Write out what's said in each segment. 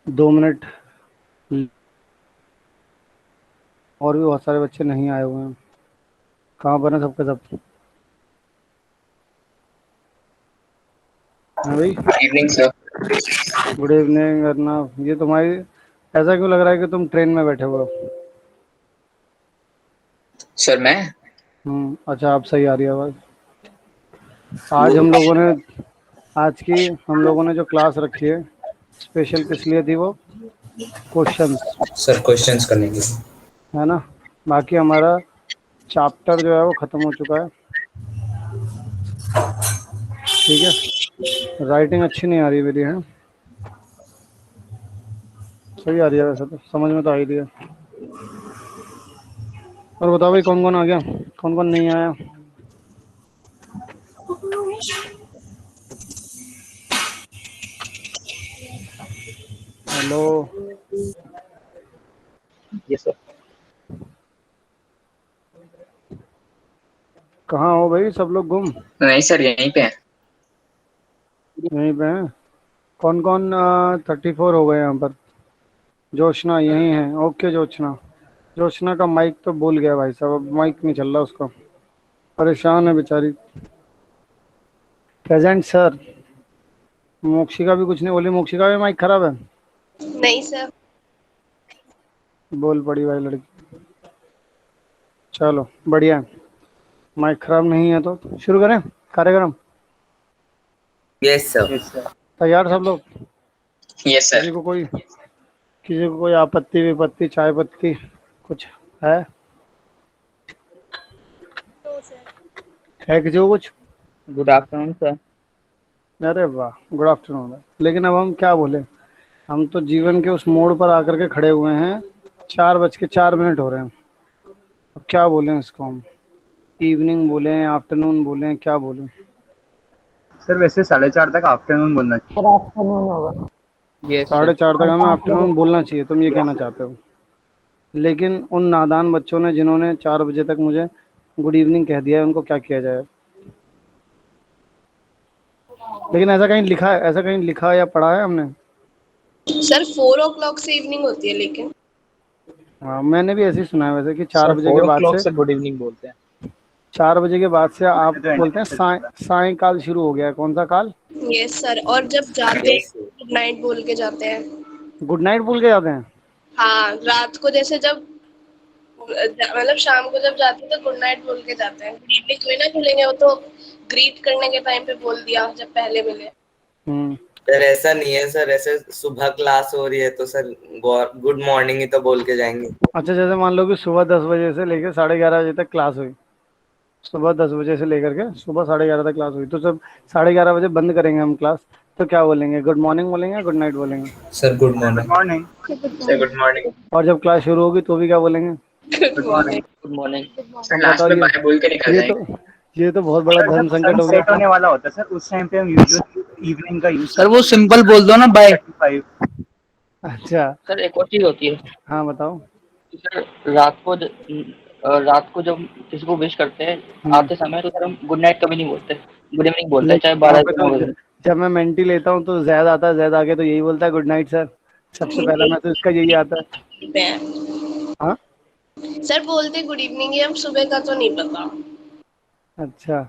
2 minute. और भी बहुत सारे बच्चे नहीं आए हुए हैं। कहाँ पर है सबके सब? हाँ भाई। Good evening sir. Good evening Arnab. ये तुम्हारी ऐसा क्यों लग रहा है कि तुम ट्रेन में बैठे हुए हो? सर मैं अच्छा, आप सही आ रही है आवाज़। वो आज हम लोगों ने आज की हम लोगों ने जो क्लास रखी है, स्पेशल किस लिए थी वो? क्वेश्चंस, सर क्वेश्चंस करने के लिए। है ना। बाकी हमारा चैप्टर जो है वो ख़त्म हो चुका है। ठीक है। राइटिंग अच्छी नहीं आ रही मेरी, है। सही आ रही है वैसे तो, समझ में तो आ ही रही है। और बताओ भाई, कौन कौन आ गया, कौन कौन नहीं आया? हेलो। ये सर। कहाँ हो भाई, सब लोग गुम? नहीं सर, यहीं पे है। यहीं पे हैं। कौन कौन? 34 हो गए यहाँ पर। जोशना यहीं है। ओके जोशना। जोशना का माइक तो भूल गया भाई साहब, अब माइक नहीं चल रहा उसका। परेशान है बेचारी। Present sir. मोक्षिका भी कुछ नहीं बोली। मोक्षिका भी माइक खराब है। नहीं सर। बोल पड़ी भाई लड़की। चलो बढ़िया है। माइक खराब नहीं है तो शुरू करें कार्यक्रम। Yes sir. तैयार सब लोग? यस किसी सर। को कोई किसी को कोई आपत्ति विपत्ति, चाय पत्ती कुछ है? है किसी को कुछ? Good afternoon sir. अरे वाह, गुड आफ्टरनून। लेकिन अब हम क्या बोले? हम तो जीवन के उस मोड़ पर आकर के खड़े हुए हैं। 4:04 हो रहे हैं। अब क्या बोलें इसको हम? इवनिंग बोलें, आफ्टरनून बोलें, क्या बोलें? सर वैसे 4:30 तक आफ्टरनून बोलना चाहिए। सर आफ्टरनून होगा। Yes sir. 4:30 तक और हमें 5 बजे। आफ्टरनून बोलना चाहिए, तुम ये कहना चाहते हो? लेकिन उन नादान बच्चों ने जिन्होंने 4 बजे तक मुझे गुड इवनिंग कह दिया है, उनको क्या किया जाए? लेकिन ऐसा कहीं लिखा या पढ़ा है हमने? सर 4 o'clock से इवनिंग होती है लेकिन। हाँ, मैंने भी ऐसे ही सुना है वैसे कि चार सर बजे के फोर ओ बाद क्लॉक से से गुड इवनिंग बोलते हैं। 4 बजे के बाद से आप मैंने तो बोलते हैं सायंकाल शुरू हो गया है। कौन सा काल? यस सर, और जब जाते हैं यस सर। गुड नाइट बोल के जाते हैं। गुड नाइट बोल के जाते हैं? हाँ, रात को जैसे जब मतलब शाम को जब जाते हैं तो गुड नाइट बोल के जाते हैं। गुड इवनिंग थोड़ी ना बोलेंगे, वो तो ग्रीट करने के टाइम पे बोल दिया जब पहले मिले। हम्म। सर ऐसा नहीं है सर, ऐसे सुबह क्लास हो रही है तो सर गुड मॉर्निंग ही तो बोल के जाएंगे। अच्छा, जैसे मान लो कि सुबह 10 बजे से लेकर 11:30 बजे तक क्लास हुई। सुबह 10 बजे से लेकर के सुबह 11:30 तक क्लास हुई, तो जब 11:30 बजे बंद करेंगे हम क्लास, तो क्या बोलेंगे? गुड मॉर्निंग बोलेंगे या गुड नाइट बोलेंगे? Sir good good morning. Morning. Sir good morning. और जब क्लास शुरू होगी तो भी क्या बोलेंगे? Good good morning. Morning. Good morning. Sir अब लास्ट बताओ में ये बाय बोल के निकल ये तो जाएंगे। ये तो बहुत बड़ा सर धर्म जब संकट सन हो गया। सेट होने वाला होता है सर, उस टाइम पे हम यूजुअली इवनिंग का यूज सर करते वो सिंपल बोल दो ना बाय। हैं 5। अच्छा। सर एक और चीज होती है हाँ बताओ। कि सर रात को जब किसी को विश करते हैं हम्म। आते समय, तो सर हम गुड नाइट कभी नहीं बोलते, गुड इवनिंग बोलते हैं, चाहे लेकिन यहाँ बारह पे बजे तो 9 बजे। जब मैं मेंटी लेता हूँ तो जैद आता है। जैद आके तो यही बोलता है, गुड नाइट सर। सबसे पहला मैसेज उसका यही आता है। बोलते हैं। हाँ। सर बोलते गुड इवनिंग ही, हम सुबह का तो नहीं पता। अच्छा।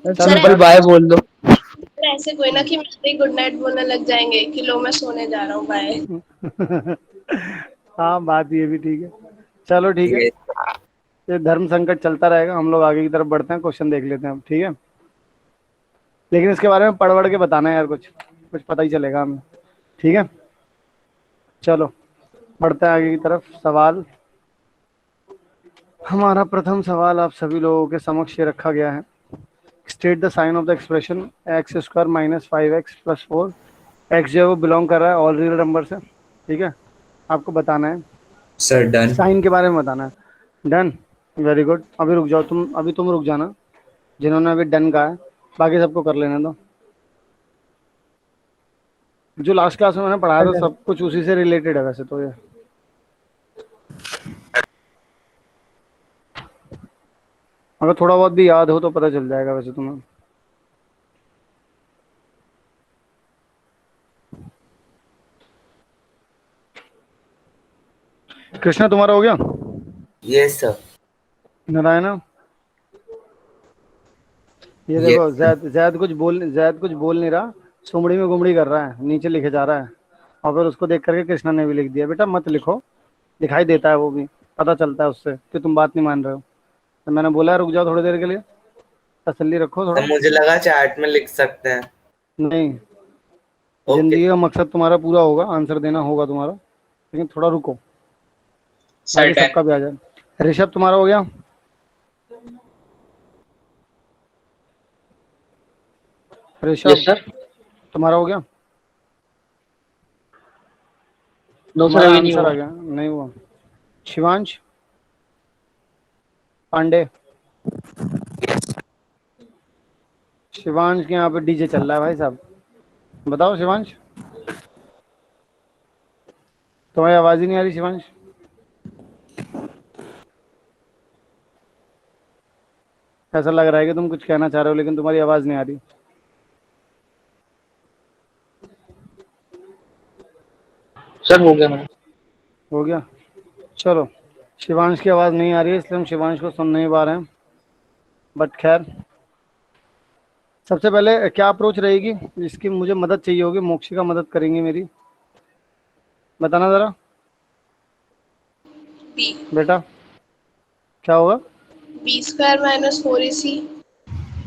चलो सर सिंपल बाय बोल दो। ऐसे कोई ना कि मैं गुड नाइट बोलने लग जाएंगे कि लो मैं सोने जा रहा हूँ, बाय। हाँ, बात ये भी ठीक है। चलो ठीक है। ये ये धर्म संकट चलता रहेगा, हम लोग आगे की तरफ बढ़ते हैं। क्वेश्चन देख लेते हैं अब, ठीक है। लेकिन इसके बारे में पढ़ वढ़ के बताना है यार, कुछ कुछ पता ही चलेगा हमें। ठीक है। चलो बढ़ते हैं आगे की तरफ। सवाल, हमारा प्रथम सवाल आप सभी लोगों के समक्ष ये रखा गया है। State the sign of the expression x² - 5x + 4। X जो है वो बिलोंग कर रहा है ऑल रियल नंबर से। ठीक है। आपको बताना है, सर डन। साइन के बारे में बताना है। डन। Very good. अभी रुक जाओ तुम, अभी तुम रुक जाना, जिन्होंने अभी डन कहा है। बाकी सबको कर लेने दो। जो लास्ट क्लास में मैंने पढ़ाया था सब कुछ उसी से रिलेटेड है वैसे तो ये। अगर थोड़ा बहुत भी याद हो तो पता चल जाएगा वैसे तुम्हें। कृष्णा तुम्हारा हो गया? Yes sir. नारायणा, ये ये देखो जैद कुछ बोल नहीं रहा, सुमड़ी में गुमड़ी कर रहा है, नीचे लिखे जा रहा है। और फिर उसको देख करके कृष्णा ने भी लिख दिया। बेटा मत लिखो, दिखाई देता है वो भी, पता चलता है उससे कि तुम बात नहीं मान रहे हो। तो मैंने बोला रुक जाओ थोड़ी देर के लिए, तसल्ली रखो तो थोड़ा। मुझे लगा चैट में लिख सकते हैं। नहीं, ओके जिंदगी का मकसद तुम्हारा पूरा होगा, आंसर देना होगा तुम्हारा, लेकिन थोड़ा रुको, सर बाकी डन। सबका भी आ जाए। ऋषभ तुम्हारा हो गया? Rishabh yes sir. तुम्हारा हो गया? नो सर, तुम्हारा अभी नहीं आंसर आ हुआ। गया? नहीं हुआ। शिवांश पांडे, शिवांश के यहाँ पे डीजे चल रहा है भाई साहब, बताओ शिवांश। तुम्हारी आवाज ही नहीं आ रही शिवांश। ऐसा लग रहा है कि तुम कुछ कहना चाह रहे हो लेकिन तुम्हारी आवाज नहीं आ रही। सर हो गया मेरा। हो गया, चलो। शिवांश की आवाज नहीं आ रही है इसलिए हम शिवांश को सुन नहीं पा रहे हैं, बट खैर। सबसे पहले क्या अप्रोच रहेगी जिसकी मुझे मदद चाहिए होगी? मोक्षिका मदद करेंगी मेरी, बताना जरा बी। बेटा, क्या होगा? बी स्क्वायर माइनस 4ac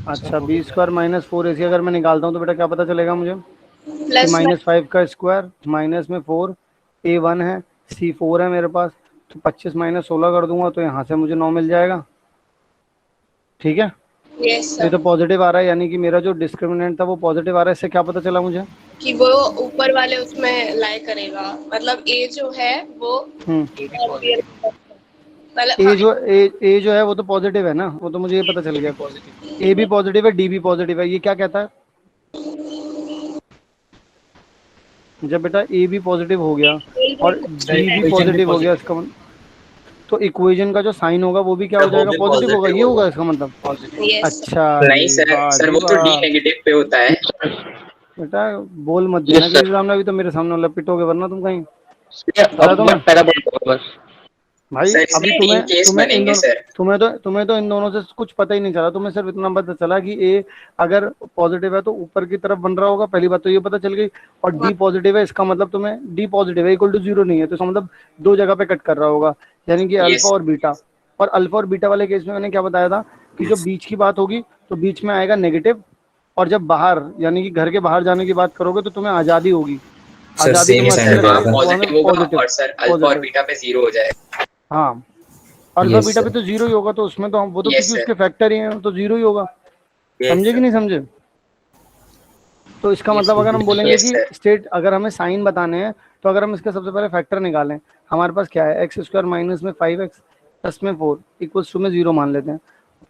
अच्छा, b² - 4ac अगर मैं निकालता हूँ तो बेटा क्या पता चलेगा मुझे? कि प्लस -5 का स्क्वायर माइनस में 4, a1 है, c4 है मेरे पास, तो 25 - 16 कर दूंगा तो यहाँ से मुझे 9 मिल जाएगा। ठीक है, यस तो ये सर। तो पॉजिटिव आ रहा है, यानी कि मेरा जो डिस्क्रिमिनेंट था वो पॉजिटिव आ रहा है। इससे क्या पता चला मुझे? कि वो ऊपर वाले उसमें लाई करेगा, मतलब ए जो है वो हम्म मतलब ए हाँ। जो ए जो है वो तो पॉजिटिव है ना, वो तो मुझे ये पता चल गया। ए भी पॉजिटिव है, डी भी पॉजिटिव है, ये क्या कहता है? जब बेटा ए भी पॉजिटिव हो गया और डी भी पॉजिटिव हो गया, इसका तो इक्वेशन का जो साइन होगा वो भी क्या तो हो वो जाएगा? भी पॉजिटिव होगा, पॉजिटिव ये होगा। होगा इसका मतलब। यस। अच्छा नहीं जी, सर, वाह सर जी वो तो डी वाह। नेगेटिव पे होता है। बेटा बोल मत देना यस किसी सर। सामने, अभी तो मेरे सामने वाला पिटोगे वरना तुम कहीं। पता है अब तुम्हें पैराबोला होगा बस। भाई, सर अभी इसमें तीन तुम्हें केस तुम्हें इन बनेंगे दोनों सर। तुम्हें तो इन दोनों से कुछ पता ही नहीं चला। तुम्हें सिर्फ इतना पता चला कि ए अगर पॉजिटिव है तो ऊपर की तरफ बन रहा होगा, पहली बात तो ये पता चल गई। और डी पॉजिटिव है, इसका मतलब तुम्हें डी पॉजिटिव है इक्वल टू 0 नहीं है, तो इसका मतलब दो जगह पे कट कर रहा होगा, यानी कि अल्फा यस। और बीटा। और अल्फा और बीटा वाले केस में मैंने क्या बताया था कि जो बीच की बात होगी तो बीच में आएगा नेगेटिव, और जब बाहर यानी कि घर के बाहर जाने की बात करोगे तो तुम्हें आज़ादी होगी, सर आज़ादी सेम तुम्हें अच्छी साइन लगेगी, होगा, तो वहाँ से पॉजिटिव होगा पॉजिटिव। और सर अल्फा और पॉजिटिव, बीटा पे 0 हो जाएगा। हाँ। अल्फा यस बीटा पे सर। तो जीरो ही होगा, तो उसमें तो हम वो तो यस क्योंकि सर। उसके फैक्टर ही हैं तो जीरो ही होगा। यस समझे कि सर। नहीं समझे? तो इसका मतलब अगर हम बोलेंगे यस कि सर। स्टेट, अगर हमें साइन बताने हैं तो अगर हम इसके सबसे पहले फैक्टर निकालें, हमारे पास क्या है? x² माइनस में 5x प्लस में 4 इक्वल्स टू में 0 मान लेते हैं।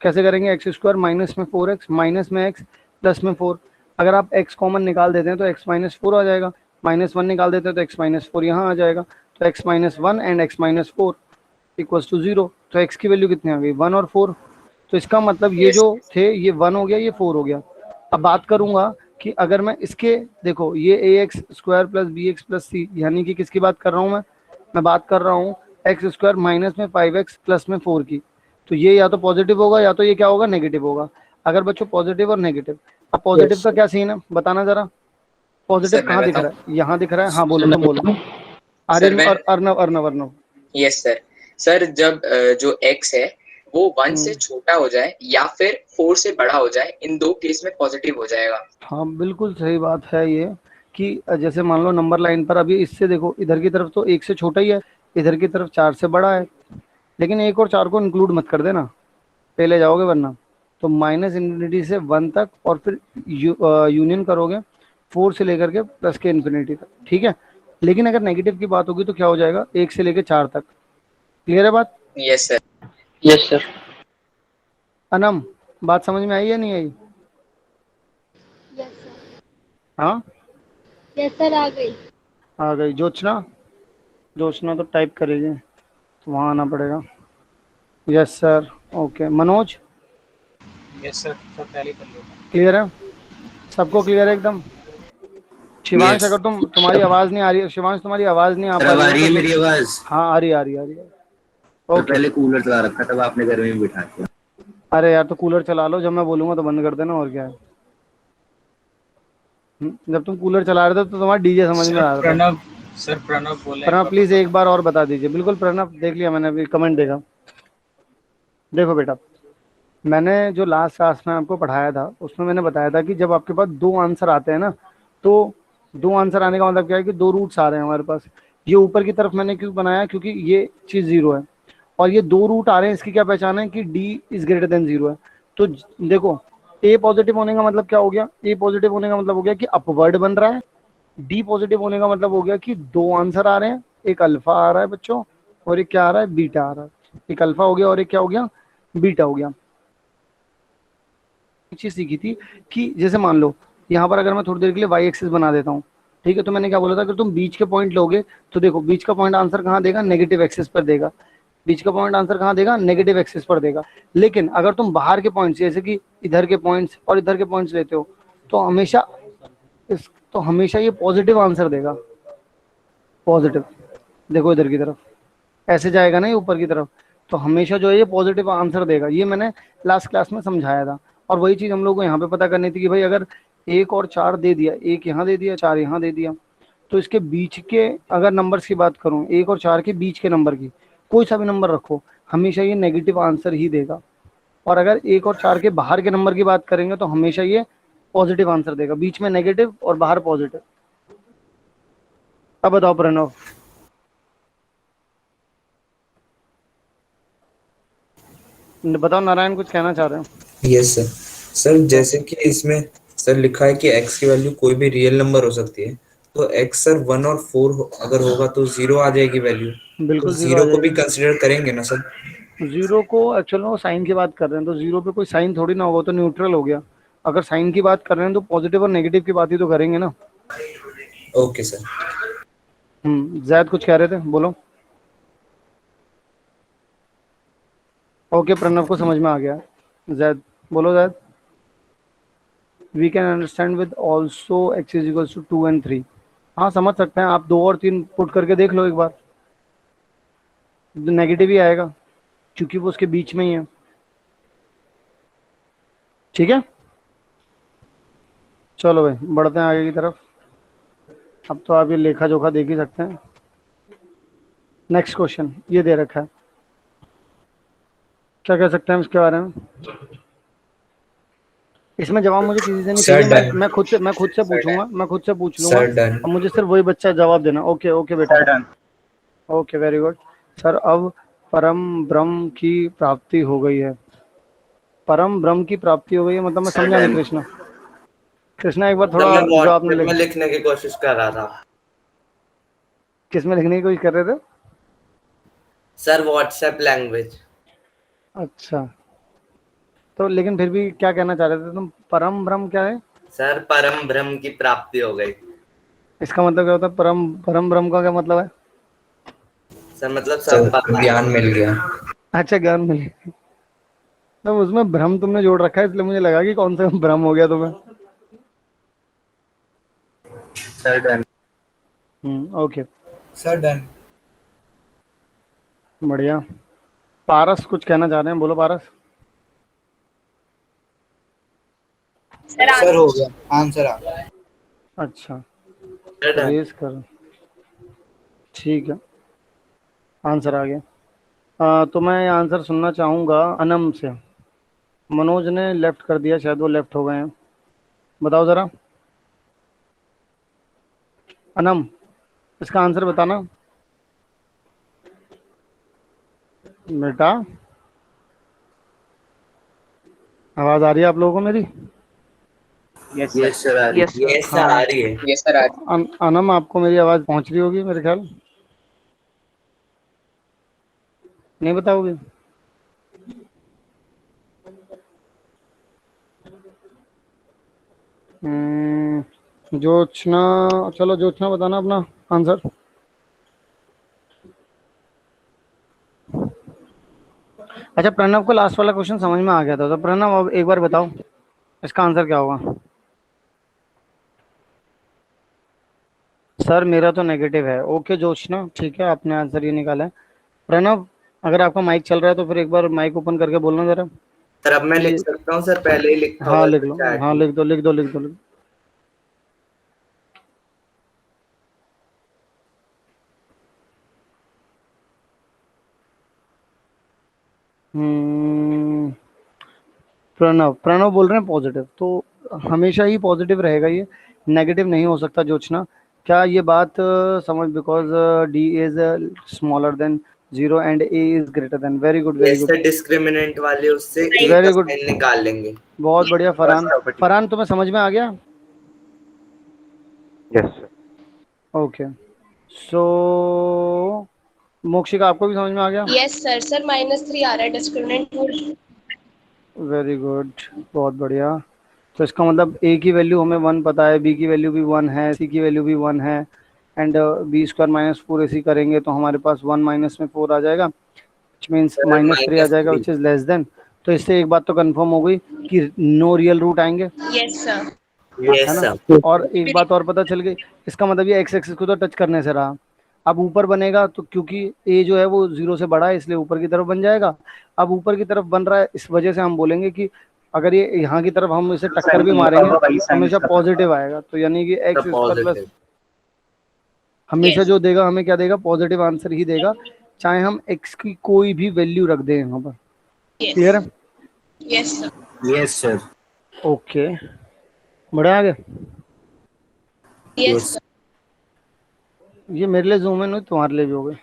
कैसे करेंगे? x² माइनस में 4x माइनस में x प्लस में 4। अगर आप x कॉमन निकाल देते हैं तो x माइनस 4 आ जाएगा, -1 निकाल देते हैं तो x माइनस 4 यहाँ आ जाएगा, तो x minus 1 and x minus 4 equals to 0। तो x की वैल्यू कितनी आ गई? 1 और 4। तो इसका मतलब ये यस। जो थे ये 1 हो गया, ये 4 हो गया। अब बात करूंगा कि अगर मैं इसके, देखो ये ax² plus bx plus c, यानी कि किसकी बात कर रहा हूँ मैं बात कर रहा हूँ x² माइनस में 5x प्लस में 4 की। तो ये या तो पॉजिटिव होगा या तो ये क्या होगा? नेगेटिव होगा। अगर बच्चों पॉजिटिव और नेगेटिव, अब पॉजिटिव यस का क्या सीन है बताना जरा? पॉजिटिव सर मैं कहाँ दिख बताऊं। रहा है? यहाँ दिख रहा है, हाँ बोलो, तुम बोलो। सर आर्यन मैं। और Arnav, Arnav, Arnav. Yes sir. Sir जब जो x है वो 1 से हम्म, छोटा हो जाए या फिर 4 से बड़ा हो जाए, इन दो केस में पॉजिटिव हो जाएगा। हाँ बिल्कुल सही बात है ये, कि जैसे मान लो नंबर लाइन पर अभी इससे देखो, इधर की तरफ तो 1 से छोटा ही है, इधर की तरफ 4 से बड़ा है, लेकिन 1 और 4 को इंक्लूड मत कर देना, पहले जाओगे वरना। तो -∞ से 1 तक और फिर यूनियन करोगे 4 से लेकर के प्लस के इन्फिनिटी तक, ठीक है। लेकिन अगर नेगेटिव की बात होगी तो क्या हो जाएगा? 1 से लेकर 4 तक। क्लियर है बात? Yes sir. Yes sir. अनम, बात समझ में आई या नहीं आई? Yes sir. हाँ यस सर, आ गई। आ गई। जोचना, जोचना तो टाइप करेगी तो वहाँ आना पड़ेगा। Yes sir, okay. Manoj, yes sir, सब टैली कर लो। क्लियर है? सबको क्लियर है एकदम? शिवांश Yes. अगर तुम्हारी आवाज नहीं आ रही है, शिवांश तुम्हारी आवाज नहीं आ सर पा अब रही आ है रही तो है फिर मेरी आवाज? हाँ आ रही है, आ रही है, आ रही है। तो ओके। पहले कूलर चला रखा था, अब आपने घर में भी बिठा दिया। अरे यार तो कूलर चला लो, जब मैं बोलूंगा तो बंद कर देना, और क्या है। जब तुम कूलर चला रहे थे तो तुम्हारा डीजे समझ में आ रहा था। सर प्रणव बोले प्रणव प्लीज एक बार और बता दीजिए। बिल्कुल प्रणव, देख लिया मैंने, अभी कमेंट देखा। देखो बेटा, मैंने जो लास्ट क्लास में आपको पढ़ाया था उसमें मैंने बताया था कि जब आपके पास दो आंसर आते हैं ना, तो दो आंसर आने का मतलब क्या है कि दो रूट्स आ रहे हैं हमारे पास। ये ऊपर की तरफ मैंने क्यों बनाया, क्योंकि ये चीज जीरो है, और ये दो रूट आ रहे हैं, इसकी क्या पहचान है कि D is greater than zero है। तो देखो, ए पॉजिटिव होने का मतलब क्या हो गया, ए पॉजिटिव होने का मतलब हो गया कि अपवर्ड बन रहा है। डी पॉजिटिव होने का मतलब हो गया कि दो आंसर आ रहे हैं, एक अल्फा आ रहा है बच्चों, और एक क्या आ रहा है, बीटा आ रहा है। एक अल्फा हो गया और एक क्या हो गया, बीटा हो गया। चीज सीखी थी कि जैसे मान लो यहाँ पर अगर मैं थोड़ी देर के लिए वाई एक्सिस बना देता हूँ, ठीक है, तो मैंने क्या बोला था, अगर तुम बीच के पॉइंट लोगे तो देखो बीच का पॉइंट आंसर कहाँ देगा, नेगेटिव एक्सिस पर देगा। बीच का पॉइंट आंसर कहाँ देगा, नेगेटिव एक्सिस पर देगा। लेकिन अगर तुम बाहर के पॉइंट्स जैसे कि इधर के पॉइंट्स और इधर के पॉइंट्स लेते हो तो हमेशा ये पॉजिटिव आंसर देगा। पॉजिटिव, देखो इधर की तरफ ऐसे जाएगा ना ये ऊपर की तरफ, तो हमेशा जो है ये पॉजिटिव आंसर देगा। ये मैंने लास्ट क्लास में समझाया था। और वही चीज हम लोग को यहाँ पे पता करनी थी कि भाई अगर एक और चार दे दिया, एक यहाँ दे दिया, चार यहाँ दे दिया, तो इसके बीच के अगर नंबर्स की बात करूं, एक और चार के बीच के नंबर की कोई सा भी नंबर रखो, हमेशा ये नेगेटिव आंसर ही देगा। और अगर एक और चार के बाहर के नंबर की बात करेंगे तो हमेशा ये पॉजिटिव आंसर देगा, बीच में नेगेटिव और बाहर पॉजिटिव। अब बताओ प्रणव। बताओ नारायण, कुछ कहना चाह रहे हो? Yes sir. सर जैसे कि इसमें सर लिखा है कि x की वैल्यू कोई भी रियल नंबर हो सकती है, तो x सर 1 और 4 अगर होगा तो 0 आ जाएगी वैल्यू, तो बिल्कुल जीरो आ 0 को भी जाएगी। कंसिडर करेंगे ना सर? जीरो को एक्चुअल में वो साइन की बात कर रहे हैं, तो जीरो पे कोई साइन थोड़ी ना होगा, तो न्यूट्रल हो गया। अगर साइन की बात कर रहे हैं तो पॉजिटिव और नेगेटिव की बात ही तो करेंगे ना। Okay sir. जैद कुछ कह रहे थे, बोलो। ओके, प्रणव को समझ में आ गया। जैद बोलो। Zaid, we can understand with also x is equals to 2 and 3। हाँ समझ सकते हैं, आप 2 और 3 पुट करके देख लो एक बार, नेगेटिव ही आएगा क्योंकि वो उसके बीच में ही है। ठीक है, चलो भाई बढ़ते हैं आगे की तरफ। अब तो आप ये लेखा जोखा देख ही सकते हैं। नेक्स्ट क्वेश्चन ये दे रखा है, क्या कह सकते हैं इसके बारे में? इसमें जवाब मुझे किसी से नहीं सर चाहिए, डन। मैं खुद से पूछूंगा, मैं खुद से पूछ लूंगा। Sir done. अब मुझे सिर्फ वही बच्चा जवाब देना। ओके ओके बेटा, sir done. Okay very good. Sir अब परम ब्रह्म की प्राप्ति हो गई है। परम ब्रह्म की प्राप्ति हो गई है मतलब मैं सर समझा नहीं डन। कृष्णा। कृष्णा एक बार मतलब थोड़ा मैं जो आपने व्हाट्सएप में लिखने की कोशिश कर रहा था। किस में लिखने की कोशिश कर रहे थे? Sir WhatsApp language. अच्छा, तो लेकिन फिर भी क्या कहना चाह रहे थे तुम? परम ब्रह्म क्या है? सर परम ब्रह्म की प्राप्ति हो गई। इसका मतलब क्या होता है? परम परम ब्रह्म का क्या मतलब है? सर मतलब सब सर पता है। ज्ञान मिल गया। अच्छा, ज्ञान मिल गया। तो उसमें भ्रम तुमने जोड़ रखा है, इसलिए मुझे लगा कि कौन सा भ्रम हो गया तुम्हें। Sir done. Okay sir done. बढ़िया। पारस कुछ कहना चाह रहे हैं, बोलो पारस। सर हो गया, आंसर आ गया। अच्छा, सर डन। रेस कर, ठीक है, आंसर आ गया। तो मैं आंसर सुनना चाहूंगा अनम से। मनोज ने लेफ्ट कर दिया, शायद वो लेफ्ट हो गए हैं। बताओ जरा अनम, इसका आंसर बताना बेटा। आवाज आ रही है आप लोगों को मेरी? यस ये सर। सर आ रही यस है। सर। ये सर आ रही है। Yes sir. अनम आपको मेरी आवाज पहुंच रही होगी मेरे ख्याल, नहीं बताओगे? जोत्सना, चलो जोत्सना बताना अपना आंसर। अच्छा, प्रणव को लास्ट वाला क्वेश्चन समझ में आ गया था, तो प्रणव अब एक बार बताओ इसका आंसर क्या होगा? सर मेरा तो नेगेटिव है। ओके जोशना, ठीक है, आपने आंसर ये निकाला है। प्रणव, अगर आपका माइक चल रहा है तो फिर एक बार माइक ओपन करके बोलना जरा। सर अब मैं लिख ये सकता हूँ सर, पहले ही लिखा हाँ हुआ लिख है लो, चैट हाँ में। लिख दो लिख दो लिख दो लिख दो। हम्म, प्रणव प्रणव बोल रहे हैं पॉजिटिव, तो हमेशा ही पॉजिटिव रहेगा ये, नेगेटिव नहीं हो सकता। जोचना, क्या ये बात समझ, because D is smaller than zero and A is greater than. Very good very yes good sir, discriminant वाले उससे ए का वेरी गुड, साइन निकाल लेंगे। बहुत बढ़िया फर्स्ट फरहान। प्रॉपर्टी। फरहान तुम्हें समझ में आ गया? Yes sir. ओके, सो मोक्षिका आपको भी समझ में आ गया? Yes sir. सर -3 आ रहा है डिस्क्रिमिनेंट रूल। वेरी गुड, बहुत बढ़िया। तो इसका मतलब ए की वैल्यू हमें 1 पता है, बी की वैल्यू भी 1 है, सी की वैल्यू भी 1 है, एंड बी स्क्वायर माइनस 4 ऐसी करेंगे तो हमारे पास 1 माइनस में 4 आ जाएगा, विच मीन्स सर -3 आ जाएगा, -3। Which is less then. तो इससे एक बात तो कंफर्म हो गई कि नो रियल रूट आएंगे, यस सर। है यस ना। सर। और एक बात और पता चल गई, इसका मतलब ये एक्स एक्सिस को तो टच करने से रहा। अब ऊपर बनेगा तो क्योंकि ए जो है वो 0 से बड़ा है इसलिए ऊपर की तरफ बन जाएगा। अब ऊपर की तरफ बन रहा है, इस वजह से हम बोलेंगे कि अगर ये यहाँ की तरफ हम इसे टक्कर भी मारेंगे वही तो साइन हमेशा इसका पॉजिटिव आएगा। तो यानी कि x sir square plus positive. हमेशा Yes. जो देगा हमें क्या देगा, पॉजिटिव आंसर ही देगा, चाहे हम एक्स की कोई भी वैल्यू रख दें यहाँ पर। Clear Yes. है? Yes sir. Yes sir. Okay, बढ़े आगे। Yes sir. ये मेरे लिए जूम इन हुई, तुम्हारे लिए भी हो गए।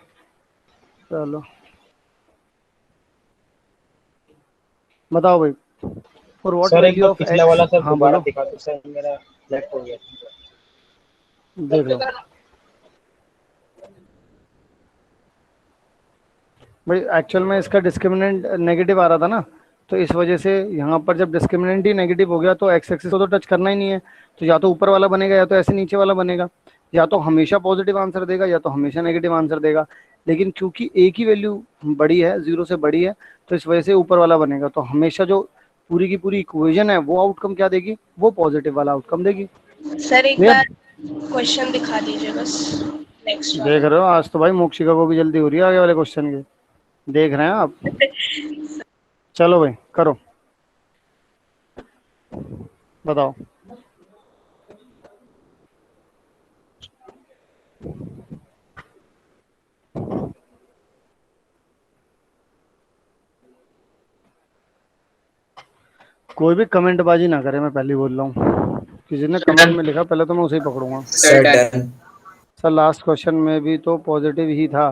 चलो बताओ भाई, फॉर व्हाट सर एक वैल्यू बार ऑफ पिछला एक्स। वाला सर हाँ दोबारा बोलो, दिखा दो सर, मेरा लेफ्ट हो गया। देख लो भाई, एक्चुअल में इसका डिस्क्रिमिनेंट नेगेटिव आ रहा था ना, तो इस वजह से यहाँ पर जब डिस्क्रिमिनेंट ही नेगेटिव हो गया तो एक्स एक्सिस को तो टच करना ही नहीं है, तो या तो ऊपर वाला बनेगा या तो ऐसे नीचे वाला बनेगा, या तो हमेशा पॉजिटिव आंसर देगा या तो हमेशा नेगेटिव आंसर देगा। लेकिन क्योंकि ए की वैल्यू बड़ी है, 0 से बड़ी है, तो इस वजह से ऊपर वाला बनेगा। तो हमेशा जो पूरी की पूरी इक्वेशन है वो आउटकम क्या देगी, वो पॉजिटिव वाला आउटकम देगी। सर एक क्लियर? बार क्वेश्चन दिखा दीजिए बस, नेक्स्ट देख वाला। रहे हो, आज तो भाई मोक्षिका को भी जल्दी हो रही है आगे वाले क्वेश्चन की, देख रहे हैं आप। चलो भाई करो, बताओ। कोई भी कमेंट बाजी ना करे, मैं पहले ही बोल रहा हूँ, किसी ने कमेंट में लिखा पहले तो मैं उसे ही पकड़ूंगा। Sir done. Sir last question में भी तो पॉजिटिव ही था।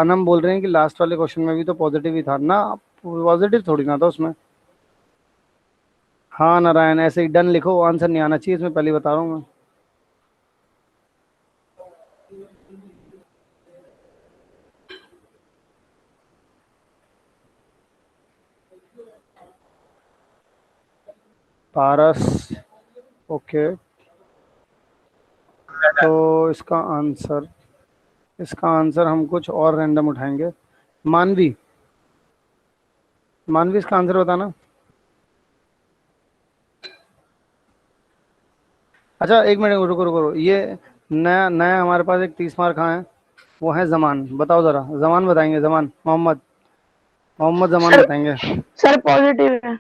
अनम बोल रहे हैं कि लास्ट वाले क्वेश्चन में भी तो पॉजिटिव ही था ना, पॉजिटिव थोड़ी ना था उसमें। हाँ नारायण, ऐसे ही डन लिखो, आंसर नहीं आना चाहिए इसमें, पहले ही बता रहा हूँ मैं। पारस, ओके, तो इसका आंसर हम कुछ और रैंडम उठाएंगे। मानवी, मानवी इसका आंसर बताना। अच्छा एक मिनट, रुको रुको रुको, ये नया नया हमारे पास एक 30 मार्क कहाँ है, वो है जमान। बताओ जरा, जमान बताएंगे, जमान मोहम्मद, मोहम्मद जमान बताएंगे। सर पॉजिटिव है।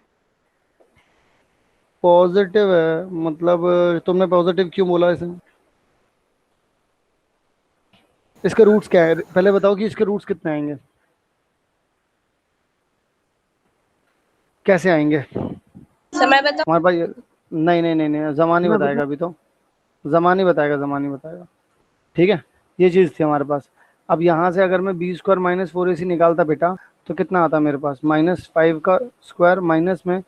पॉजिटिव है मतलब, तुमने पॉजिटिव क्यों बोला इसे? इसके रूट्स क्या है, पहले बताओ कि इसके रूट्स कितने आएंगे, कैसे आएंगे? समय बताओ। हमारे पास नहीं नहीं नहीं नहीं, जमान ही बताएगा अभी तो, जमान ही बताएगा, जमान ही बताएगा। ठीक है, ये चीज़ थी हमारे पास। अब यहाँ से अगर मैं बी स्क्वायर माइनस 4ac निकालता बेटा, तो कितना आता मेरे पास, -5 का स्क्वायर माइनस में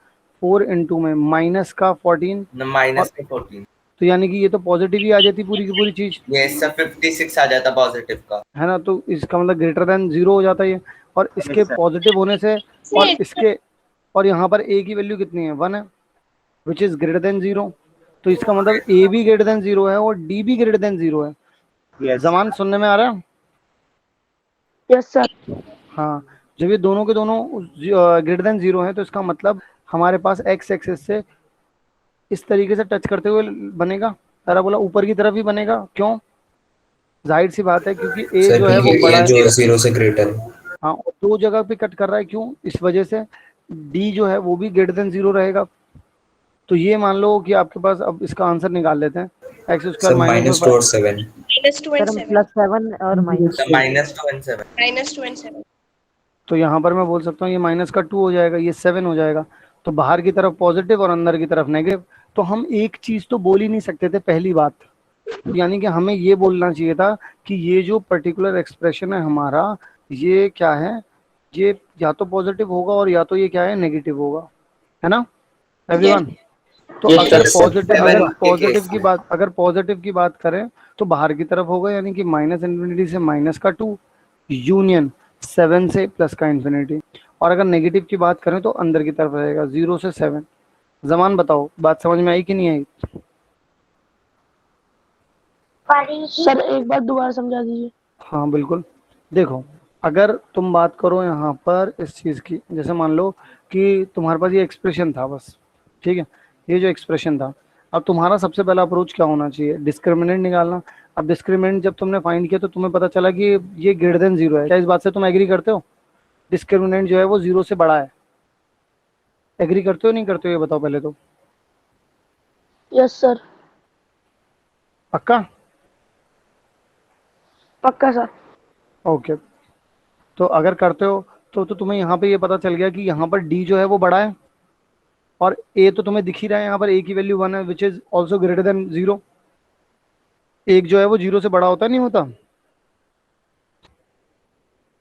4 इंटू में माइनस का 14, -14। तो यानी कि ये तो पॉजिटिव ही आ जाती पूरी की पूरी चीज, ये सर 56 आ जाता पॉजिटिव का, है ना। तो इसका मतलब ग्रेटर देन 0 हो जाता है ये, और इसके पॉजिटिव होने से, और इसके, और यहाँ पर ए की वैल्यू कितनी है, 1 है, विच इज ग्रेटर देन 0। तो इसका मतलब ए भी ग्रेटर देन 0 है और डी भी ग्रेटर देन 0 है। जमान सुनने में आ रहा है? Yes sir. हाँ, जब ये दोनों के दोनों ग्रेटर देन 0 है तो इसका मतलब हमारे पास एक्स एक्सिस से इस तरीके से टच करते हुए बनेगा, पैराबोला ऊपर की तरफ ही बनेगा। क्यों? जाहिर सी बात है, क्योंकि ए सर जो है वो क्योंकि बड़ा ए है। जो 0 से ग्रेटर है। हाँ, और दो जगह पे कट कर रहा है, क्यों? इस वजह से डी जो है वो भी ग्रेटर देन 0 रहेगा। तो ये मान लो कि आपके पास, अब इसका आंसर निकाल लेते हैं, एक्स स्क्वायर सर माइनस में -2 और 7। -2 and 7 +7 और सर -2 and 7। -2 and 7 तो यहाँ पर मैं बोल सकता हूँ ये माइनस का 2 हो जाएगा, ये 7 हो जाएगा। तो बाहर की तरफ पॉजिटिव और अंदर की तरफ नेगेटिव। तो हम एक चीज तो बोल ही नहीं सकते थे पहली बात, यानी कि हमें ये बोलना चाहिए था कि ये जो पर्टिकुलर एक्सप्रेशन है हमारा, ये क्या है, ये या तो पॉजिटिव होगा और या तो ये क्या है, नेगेटिव होगा, है ना एवरीवन? तो Yes, अगर sir. पॉजिटिव Seven अगर के पॉजिटिव केस की में। बात अगर पॉजिटिव की बात करें तो बाहर की तरफ होगा, यानी कि -∞ से -2 यूनियन 7 से प्लस का इन्फिनिटी। और अगर नेगेटिव की बात करें तो अंदर की तरफ रहेगा 0 से 7। जमान बताओ, बात समझ में आई कि नहीं आई? सर एक बार दोबारा समझा दीजिए। हाँ बिल्कुल। देखो, अगर तुम बात करो यहाँ पर इस चीज़ की, जैसे मान लो कि तुम्हारे पास ये एक्सप्रेशन था बस, ठीक है, ये जो एक्सप्रेशन था, अब तुम्हारा सबसे पहला अप्रोच क्या होना चाहिए? डिस्क्रिमिनेंट निकालना। अब डिस्क्रिमिनेंट जब तुमने फाइंड किया तो तुम्हें पता चला कि ये ग्रेटर देन 0 है। क्या इस बात से तुम एग्री करते हो? डिस्क्रिमिनेंट जो है वो 0 से बड़ा है। एग्री करते हो नहीं करते हो, ये बताओ पहले तो। Yes sir. पक्का? पक्का सर। ओके। तो अगर करते हो तो तुम्हें यहाँ पे ये पता चल गया कि यहाँ पर डी जो है वो बड़ा है, और ए तो तुम्हें दिख ही रहा है, यहाँ पर ए की वैल्यू 1 है, which is also greater than 0। एक जो है वो 0 से बड़ा होता नहीं होता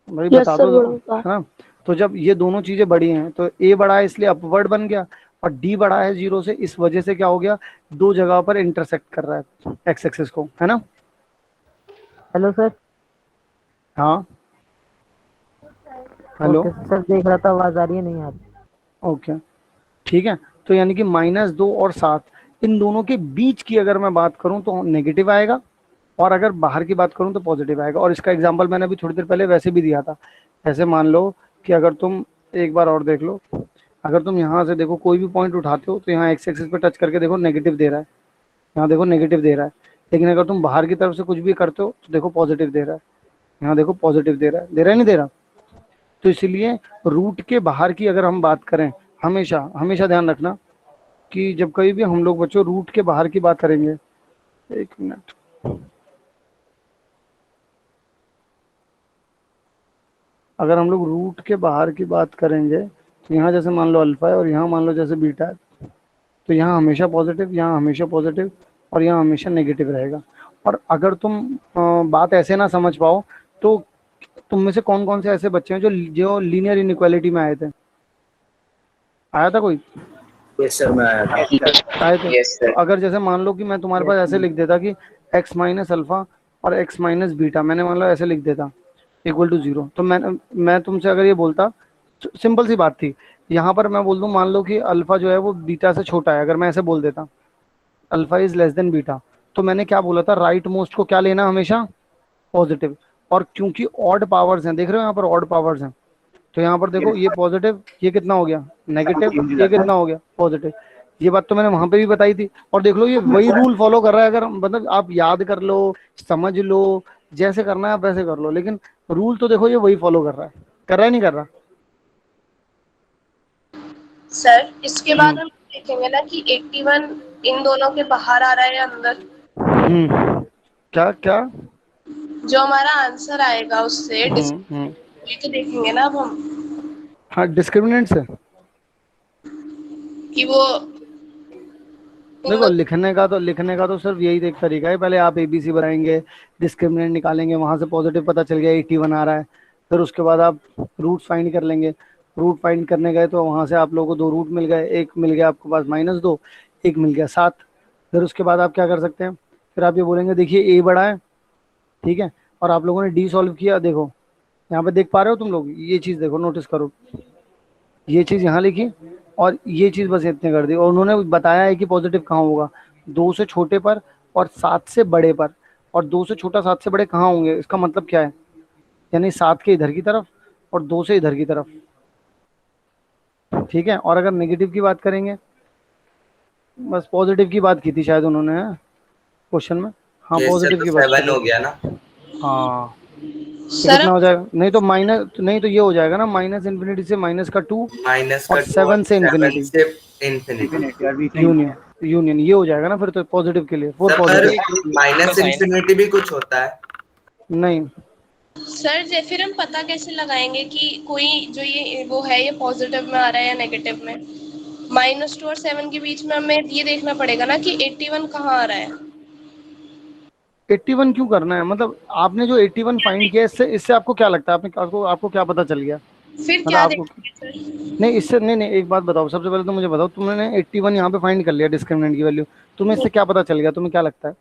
भाई? यस बता सर, दो, बड़ा होता है ना? तो जब ये दोनों चीजें बड़ी हैं तो ए बड़ा है इसलिए अपवर्ड बन गया, और डी बड़ा है 0 से, इस वजह से क्या हो गया, दो जगह पर इंटरसेक्ट कर रहा है एक्स एक्सिस को, है ना? Hello sir. हाँ हेलो। ओके सर, देख रहा था आवाज आ रही है नहीं आ रही। ओके ठीक है। तो यानी कि -2 और 7, इन दोनों के बीच की अगर मैं बात करूं तो नेगेटिव आएगा, और अगर बाहर की बात करूं तो पॉजिटिव आएगा। और इसका एग्जांपल मैंने अभी थोड़ी देर पहले वैसे भी दिया था। ऐसे मान लो कि अगर तुम एक बार और देख लो, अगर तुम यहाँ से देखो कोई भी पॉइंट उठाते हो तो यहाँ एक्स एक्सिस पे टच करके देखो नेगेटिव दे रहा है, यहाँ देखो नेगेटिव दे रहा है। लेकिन अगर तुम बाहर की तरफ से कुछ भी करते हो तो देखो पॉजिटिव दे रहा है, यहाँ देखो पॉजिटिव दे रहा है, दे रहा है नहीं दे रहा? तो इसलिए रूट के बाहर की अगर हम बात करें, हमेशा हमेशा ध्यान रखना कि जब कभी भी हम लोग बच्चों रूट के बाहर की बात करेंगे, एक मिनट, अगर हम लोग रूट के बाहर की बात करेंगे तो यहाँ जैसे मान लो अल्फा है और यहाँ मान लो जैसे बीटा है, तो यहाँ हमेशा पॉजिटिव, यहाँ हमेशा पॉजिटिव, और यहाँ हमेशा नेगेटिव रहेगा। और अगर तुम बात ऐसे ना समझ पाओ तो तुम में से कौन कौन से ऐसे बच्चे हैं जो जो लीनियर इनइक्वालिटी में आए थे? आया था कोई? यस सर, मैं आया था। आए थे। यस तो सर। अगर जैसे मान लो कि मैं तुम्हारे पास ऐसे लिख देता कि x माइनस अल्फा और x माइनस बीटा, मैंने मान लो ऐसे लिख देता इक्वल टू 0, तो मैं तुमसे अगर ये बोलता, सिंपल सी बात थी, यहाँ पर मैं बोल दूं मान लो कि अल्फा जो है वो बीटा से छोटा है, अगर मैं ऐसे बोल देता alpha is less then beta, तो मैंने क्या बोला था, राइट मोस्ट को क्या लेना हमेशा, पॉजिटिव। और क्योंकि ऑड पावर्स हैं, देख रहे हो यहाँ पर ऑड पावर्स हैं, तो यहाँ पर देखो ये पॉजिटिव, ये कितना हो गया नेगेटिव, ये कितना हो गया पॉजिटिव। ये बात तो मैंने वहां पे भी बताई थी। और देख लो ये वही रूल फॉलो कर रहा है, अगर मतलब आप याद कर लो, समझ लो, जैसे करना है आप वैसे कर लो, लेकिन रूल तो देखो ये वही फॉलो कर रहा है। कर रहा है नहीं कर रहा? सर इसके बाद हम देखेंगे ना कि 81 इन दोनों के बाहर आ रहा है या अंदर। क्या क्या? जो हमारा आंसर आएगा उससे ये तो देखेंगे ना अब हम हाँ, डिस्क्रिमिनेंट से कि वो देखो लिखने का तो सिर्फ यही एक तरीका है, पहले आप एबीसी बनाएंगे, डिस्क्रिमिनेंट निकालेंगे, वहां से पॉजिटिव पता चल गया 81 आ रहा है, फिर उसके बाद आप रूट फाइंड कर लेंगे। रूट फाइंड करने गए तो वहां से आप लोगों को दो रूट मिल गए, एक मिल गया आपके पास -2, एक मिल गया 7। फिर उसके बाद आप क्या कर सकते हैं, फिर आप ये बोलेंगे देखिए ए बड़ा है, ठीक है, और आप लोगों ने डी सॉल्व किया, देखो यहाँ पे देख पा रहे हो तुम लोग, ये चीज देखो, नोटिस करो, ये चीज यहाँ लिखी और ये चीज बस इतने कर दी, और उन्होंने बताया है कि पॉजिटिव कहाँ होगा, 2 से छोटे पर और 7 से बड़े पर। और 2 से छोटा 7 से बड़े कहाँ होंगे, इसका मतलब क्या है, यानी 7 के इधर की तरफ और 2 से इधर की तरफ, ठीक है। और अगर नेगेटिव की बात करेंगे, बस पॉजिटिव की बात की थी शायद उन्होंने क्वेश्चन में, हाँ ये सर पॉजिटिव तो की बात 7 की हो थी। गया ना? हाँ, ये सर कितना हो जाएगा? नहीं तो माइनस, नहीं तो ये हो जाएगा ना, माइनस इन्फिनिटी से माइनस का 2 माइनस का और 2 और 7 से 7 इन्फिनिटी, से इंफिनिटी। इन्फिनिटी और वी यूनियन, यूनियन ये हो जाएगा ना फिर तो पॉजिटिव के लिए, 4 सर पर पॉजिटिव। माइनस इंफिनिटी भी कुछ होता है? नहीं, सर जे फिर हम पता कैसे लगाएंगे कि कोई जो ये वो है ये पॉजिटिव में आ रहा है या नेगेटिव में? -2 और 7 के बीच में हमें ये देखना पड़ेगा ना कि 81 कहाँ आ रहा है। 81 क्यों करना है? मतलब आपने जो 81 फाइंड किया, इससे इससे आपको क्या लगता है? आपने आपको क्या पता चल गया? फिर मतलब क्या आपको देखेंगे सर? नहीं, इससे नहीं नहीं, एक बात बताओ, सबसे पहले तो मुझे बताओ, तुमने 81 यहाँ पे फाइंड कर लिया डिस्क्रिमिनेंट की वैल्यू, तुम्हें इससे क्या पता चल गया? तुम्हें क्या लगता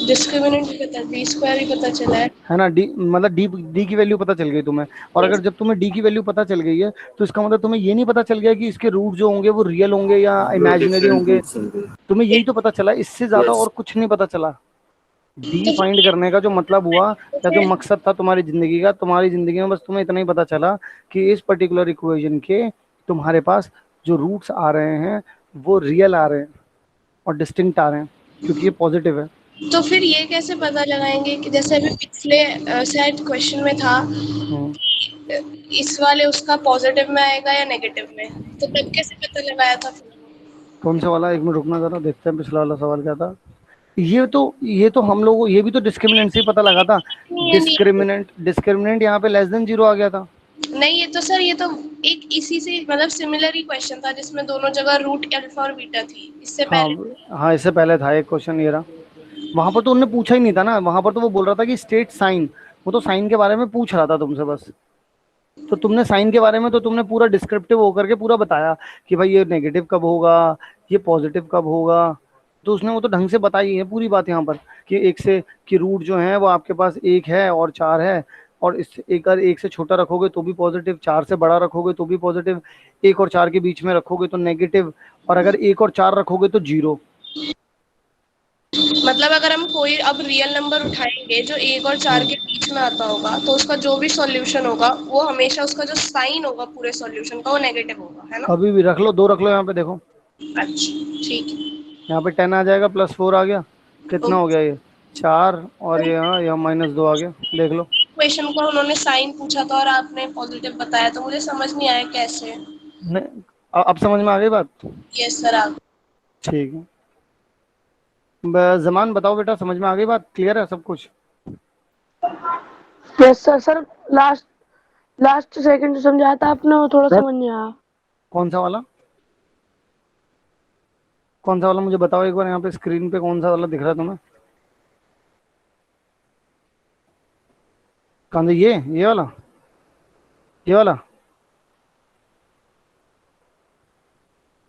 डिस्क्रिमिनेंट भी पता, बी स्क्वायर भी पता चला है। है ना? डी मतलब डी की वैल्यू पता चल गई तुम्हें। और अगर जब तुम्हें डी की वैल्यू पता चल गई है, तो इसका मतलब तुम्हें ये नहीं पता चल गया कि इसके रूट जो होंगे वो रियल होंगे या इमेजिनरी डिफरेंट होंगे। रूट्स होंगे। तुम्हें यही तो पता चला, इससे ज्यादा यस। और कुछ नहीं पता चला। डी तो फाइंड करने का जो मतलब हुआ, या जो फिर मकसद था तुम्हारी जिंदगी का, तुम्हारी जिंदगी में बस तुम्हें इतना ही पता चला कि इस पर्टिकुलर इक्वेशन के तुम्हारे पास जो रूट्स आ रहे हैं वो रियल आ रहे हैं और डिस्टिंक्ट आ रहे हैं, क्योंकि ये पॉजिटिव है। तो फिर ये कैसे पता लगाएंगे कि जैसे अभी पिछले शायद क्वेश्चन में था, हम्म, इस वाले उसका पॉजिटिव में आएगा या नेगेटिव में, तो तब कैसे पता लगाया था फिर? कौन सा वाला? एक मिनट रुकना जरा, देखते हैं पिछला वाला सवाल क्या था। ये तो हम लोग, ये भी तो डिस्क्रिमिनेंट से ही पता लगा था। ये नहीं, डिस्क्रिमिनेंट यहाँ पे लेस देन 0 आ गया था। नहीं ये तो सर ये तो एक इसी से मतलब सिमिलर ही क्वेश्चन था जिसमें दोनों जगह रूट अल्फा और बीटा थी इससे हाँ पहले। हाँ, इससे पहले था एक क्वेश्चन ये रहा। वहां पर तो उन्होंने पूछा ही नहीं था ना, वहां पर तो वो बोल रहा था कि स्टेट साइन, वो तो साइन के बारे में पूछ रहा था तुमसे बस। तो तुमने साइन के बारे में तो तुमने पूरा डिस्क्रिप्टिव होकर के पूरा बताया कि भाई ये नेगेटिव कब होगा, ये पॉजिटिव कब होगा। तो उसने वो तो ढंग से बताई है पूरी बात यहाँ पर, कि एक से कि रूट जो है वो आपके पास 1 है और 4 है, और इस एक, अगर 1 से छोटा रखोगे तो भी पॉजिटिव, 4 से बड़ा रखोगे तो भी पॉजिटिव, 1 और 4 के बीच में रखोगे तो नेगेटिव, और अगर 1 और 4 रखोगे तो 0। मतलब अगर हम कोई अब रियल नंबर उठाएंगे जो 1 और 4 के बीच में आता होगा तो उसका जो भी सॉल्यूशन होगा वो हमेशा उसका जो साइन होगा पूरे सॉल्यूशन का वो नेगेटिव होगा, है ना? कभी भी रख लो, 2 रख लो यहाँ पे, देखो अच्छा ठीक है। यहाँ पे 10 आ जाएगा, +4 आ गया, तो कितना हो गया ये? 4, और ये यहाँ यहाँ -2 आ गया, देख लो। क्वेश्चन को उन्होंने साइन पूछा था और आपने पॉजिटिव बताया तो मुझे समझ नहीं आया कैसे। नहीं, अब समझ में आ गई बात? यस सर आप। ठीक है, जमान बताओ बेटा, समझ में आ गई बात? क्लियर है सब कुछ? Yes sir. Sir last last second जो समझाया था आपने वो थोड़ा समझ नहीं आया। कौन सा वाला? कौन सा वाला मुझे बताओ एक बार, यहाँ पे स्क्रीन पे कौन सा वाला दिख रहा है तुम्हें? कौन सा? ये वाला, ये वाला?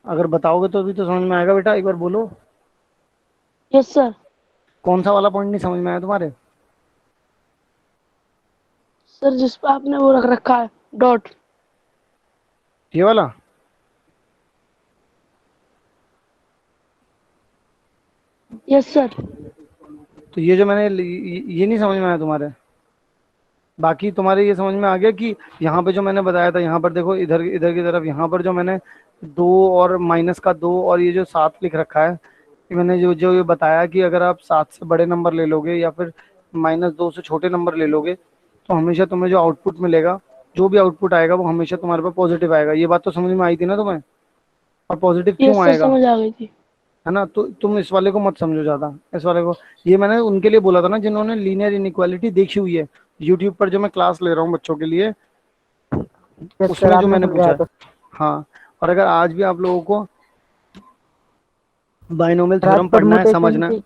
अगर बताओगे तो भी तो समझ में आएगा बेटा, एक बार बोलो। Yes sir. कौन सा वाला पॉइंट नहीं समझ में आया तुम्हारे? सर जिस पे आपने वो रख रखा है डॉट। ये वाला? Yes sir. तो ये जो मैंने ये नहीं समझ में आया तुम्हारे? बाकी तुम्हारे ये समझ में आ गया कि यहाँ पे जो मैंने बताया था, यहाँ पर देखो, इधर इधर की तरफ, यहाँ पर जो मैंने 2 और -2 और ये जो 7 लिख रखा है, कि मैंने जो जो ये बताया कि अगर आप 7 से बड़े नंबर ले लोगे या फिर -2 से छोटे नंबर ले लोगे, तो हमेशा तुम्हें जो आउटपुट मिलेगा, जो भी आउटपुट आएगा वो हमेशा तुम्हारे पास पॉजिटिव आएगा। ये बात तो समझ में आई थी ना तुम्हें? और पॉजिटिव यस क्यों सर आएगा, समझ आ गई थी। है ना? तो तुम इस वाले को मत समझो ज्यादा, इस वाले को। ये मैंने उनके लिए बोला था ना जिन्होंने लीनियर इनइक्वालिटी देखी हुई है, यूट्यूब पर जो मैं क्लास ले रहा हूँ बच्चों के लिए, उसमें जो मैंने पूछा है। हाँ, और अगर आज भी आप लोगों को बाइनोमियल थ्योरम पढ़ना है, समझना है,